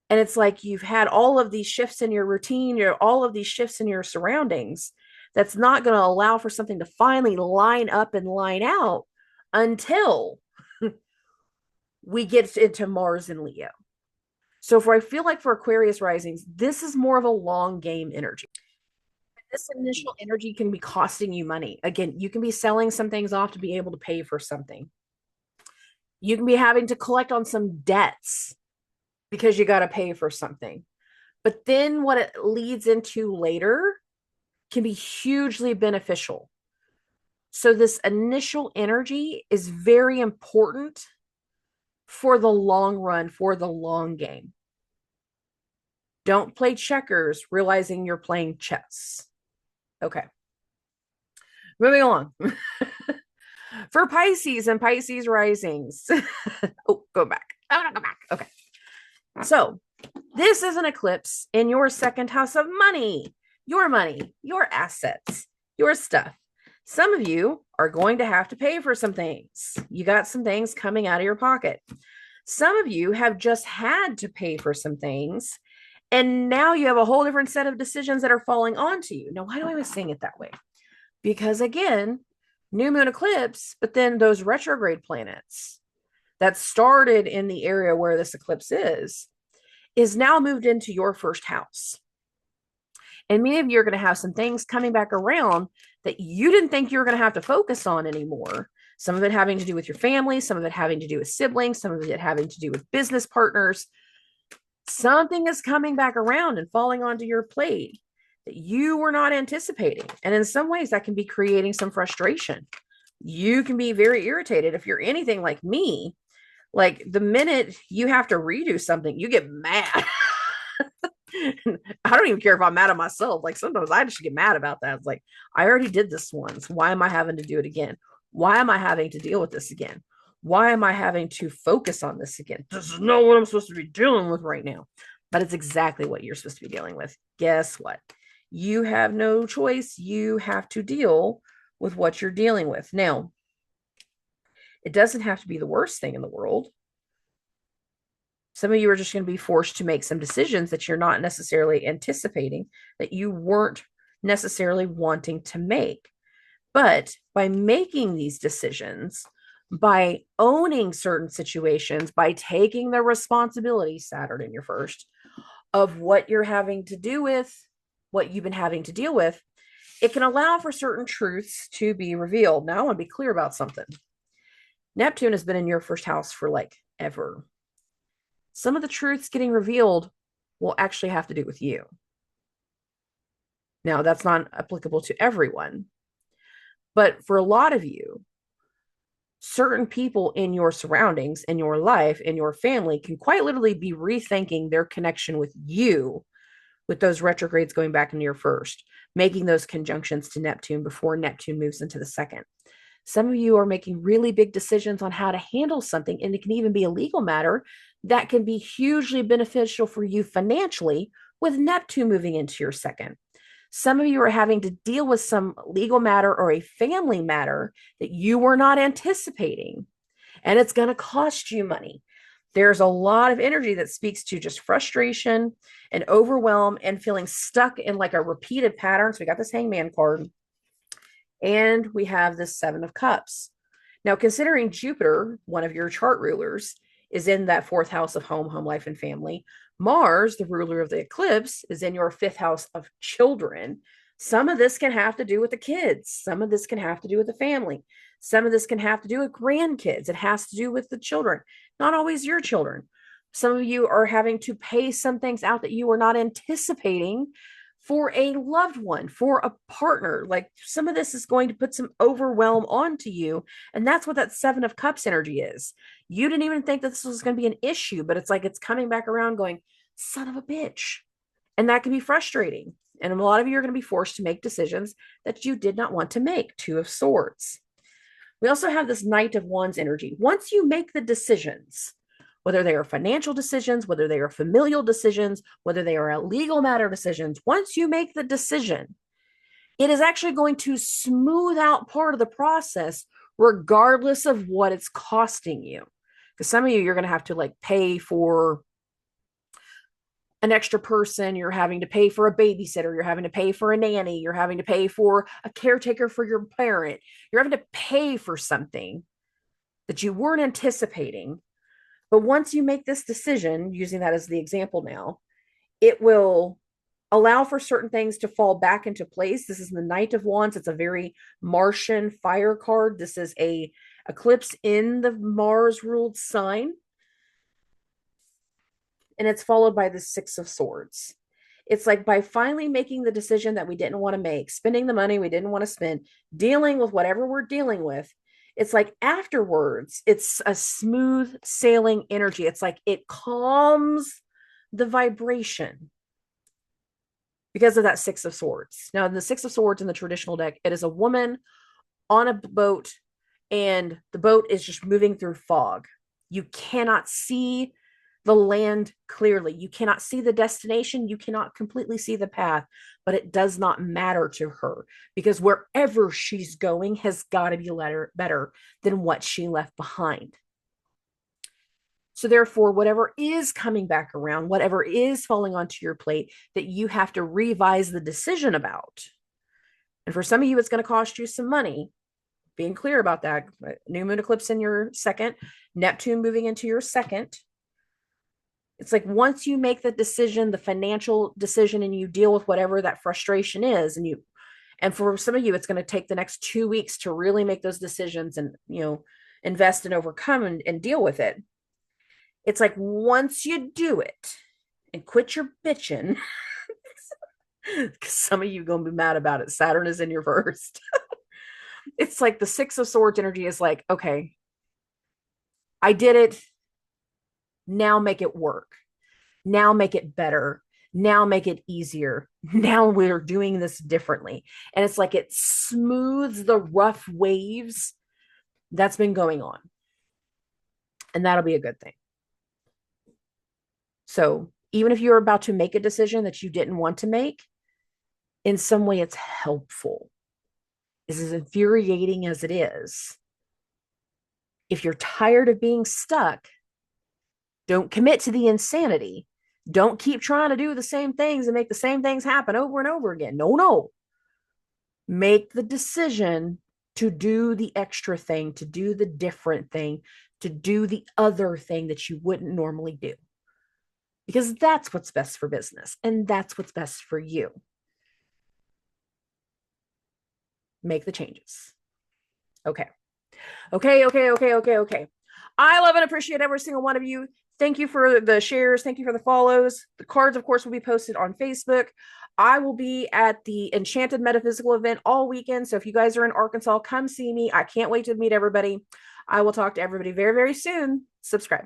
And it's like you've had all of these shifts in your routine, all of these shifts in your surroundings. That's not going to allow for something to finally line up and line out until we get into Mars and Leo. So I feel like for Aquarius risings, this is more of a long game energy. This initial energy can be costing you money. Again, you can be selling some things off to be able to pay for something. You can be having to collect on some debts because you got to pay for something. But then what it leads into later can be hugely beneficial. So this initial energy is very important for the long run, for the long game. Don't play checkers realizing you're playing chess. Okay. Moving along. For Pisces and Pisces risings. Oh, go back. I want to go back. Okay. So this is an eclipse in your 2nd house of money, your assets, your stuff. Some of you are going to have to pay for some things. You got some things coming out of your pocket. Some of you have just had to pay for some things, and now you have a whole different set of decisions that are falling onto you. Now, why do I always saying it that way? Because again, new moon eclipse, but then those retrograde planets that started in the area where this eclipse is now moved into your 1st house. And many of you are going to have some things coming back around that you didn't think you were going to have to focus on anymore. Some of it having to do with your family, some of it having to do with siblings, some of it having to do with business partners. Something is coming back around and falling onto your plate that you were not anticipating. And in some ways, that can be creating some frustration. You can be very irritated if you're anything like me. Like the minute you have to redo something, you get mad. I don't even care if I'm mad at myself. Like sometimes I just get mad about that. It's like, I already did this once. Why am I having to do it again? Why am I having to deal with this again? Why am I having to focus on this again? This is not what I'm supposed to be dealing with right now. But it's exactly what you're supposed to be dealing with. Guess what? You have no choice. You have to deal with what you're dealing with. Now, it doesn't have to be the worst thing in the world. Some of you are just going to be forced to make some decisions that you're not necessarily anticipating, that you weren't necessarily wanting to make. But by making these decisions, by owning certain situations, by taking the responsibility, Saturn in your first, of what you're having to do with, what you've been having to deal with, it can allow for certain truths to be revealed. Now, I want to be clear about something. Neptune has been in your first house for like ever. Some of the truths getting revealed will actually have to do with you. Now, that's not applicable to everyone, but for a lot of you, certain people in your surroundings, in your life, in your family can quite literally be rethinking their connection with you with those retrogrades going back into your first, making those conjunctions to Neptune before Neptune moves into the second. Some of you are making really big decisions on how to handle something, and it can even be a legal matter that can be hugely beneficial for you financially with Neptune moving into your second. Some of you are having to deal with some legal matter or a family matter that you were not anticipating, and it's going to cost you money. There's a lot of energy that speaks to just frustration and overwhelm and feeling stuck in like a repeated pattern. So we got this Hangman card, and we have this Seven of Cups. Now, considering Jupiter, one of your chart rulers, is in that fourth house of home, life, and family, Mars, the ruler of the eclipse, is in your fifth house of children. Some of this can have to do with the kids. Some of this can have to do with the family. Some of this can have to do with grandkids. It has to do with the children, not always your children. Some of you are having to pay some things out that you were not anticipating for a loved one, for a partner. Like some of this is going to put some overwhelm onto you. And that's what that Seven of Cups energy is. You didn't even think that this was going to be an issue, but it's like it's coming back around going, son of a bitch. And that can be frustrating. And a lot of you are going to be forced to make decisions that you did not want to make. Two of Swords. We also have this Knight of Wands energy. Once you make the decisions, whether they are financial decisions, whether they are familial decisions, whether they are legal matter decisions, once you make the decision, it is actually going to smooth out part of the process, regardless of what it's costing you. Because some of you, you're going to have to like pay for an extra person, you're having to pay for a babysitter, you're having to pay for a nanny, you're having to pay for a caretaker for your parent, you're having to pay for something that you weren't anticipating. But once you make this decision, using that as the example now, it will allow for certain things to fall back into place. This is the Knight of Wands. It's a very Martian fire card. This is a eclipse in the Mars ruled sign. And it's followed by the Six of Swords. It's like by finally making the decision that we didn't want to make, spending the money we didn't want to spend, dealing with whatever we're dealing with, it's like afterwards, it's a smooth sailing energy. It's like it calms the vibration because of that Six of Swords. Now, in the Six of Swords in the traditional deck, it is a woman on a boat, and the boat is just moving through fog. You cannot see the land clearly. You cannot see the destination. You cannot completely see the path, but it does not matter to her because wherever she's going has got to be better than what she left behind. So therefore, whatever is coming back around, whatever is falling onto your plate that you have to revise the decision about. And for some of you, it's going to cost you some money. Being clear about that. New moon eclipse in your second, Neptune moving into your second. It's like once you make the decision, the financial decision, and you deal with whatever that frustration is, and for some of you, it's going to take the next 2 weeks to really make those decisions and, invest and overcome and deal with it. It's like once you do it and quit your bitching, because some of you are going to be mad about it. Saturn is in your first. It's like the Six of Swords energy is like, okay, I did it. Now make it work. Now make it better. Now make it easier. Now we're doing this differently. And it's like it smooths the rough waves that's been going on. And that'll be a good thing. So even if you're about to make a decision that you didn't want to make, in some way it's helpful. As infuriating as it is, if you're tired of being stuck, don't commit to the insanity. Don't keep trying to do the same things and make the same things happen over and over again. No, no. Make the decision to do the extra thing, to do the different thing, to do the other thing that you wouldn't normally do. Because that's what's best for business and that's what's best for you. Make the changes. Okay. Okay. I love and appreciate every single one of you. Thank you for the shares. Thank you for the follows. The cards, of course, will be posted on Facebook. I will be at the Enchanted Metaphysical event all weekend. So if you guys are in Arkansas, come see me. I can't wait to meet everybody. I will talk to everybody very, very soon. Subscribe.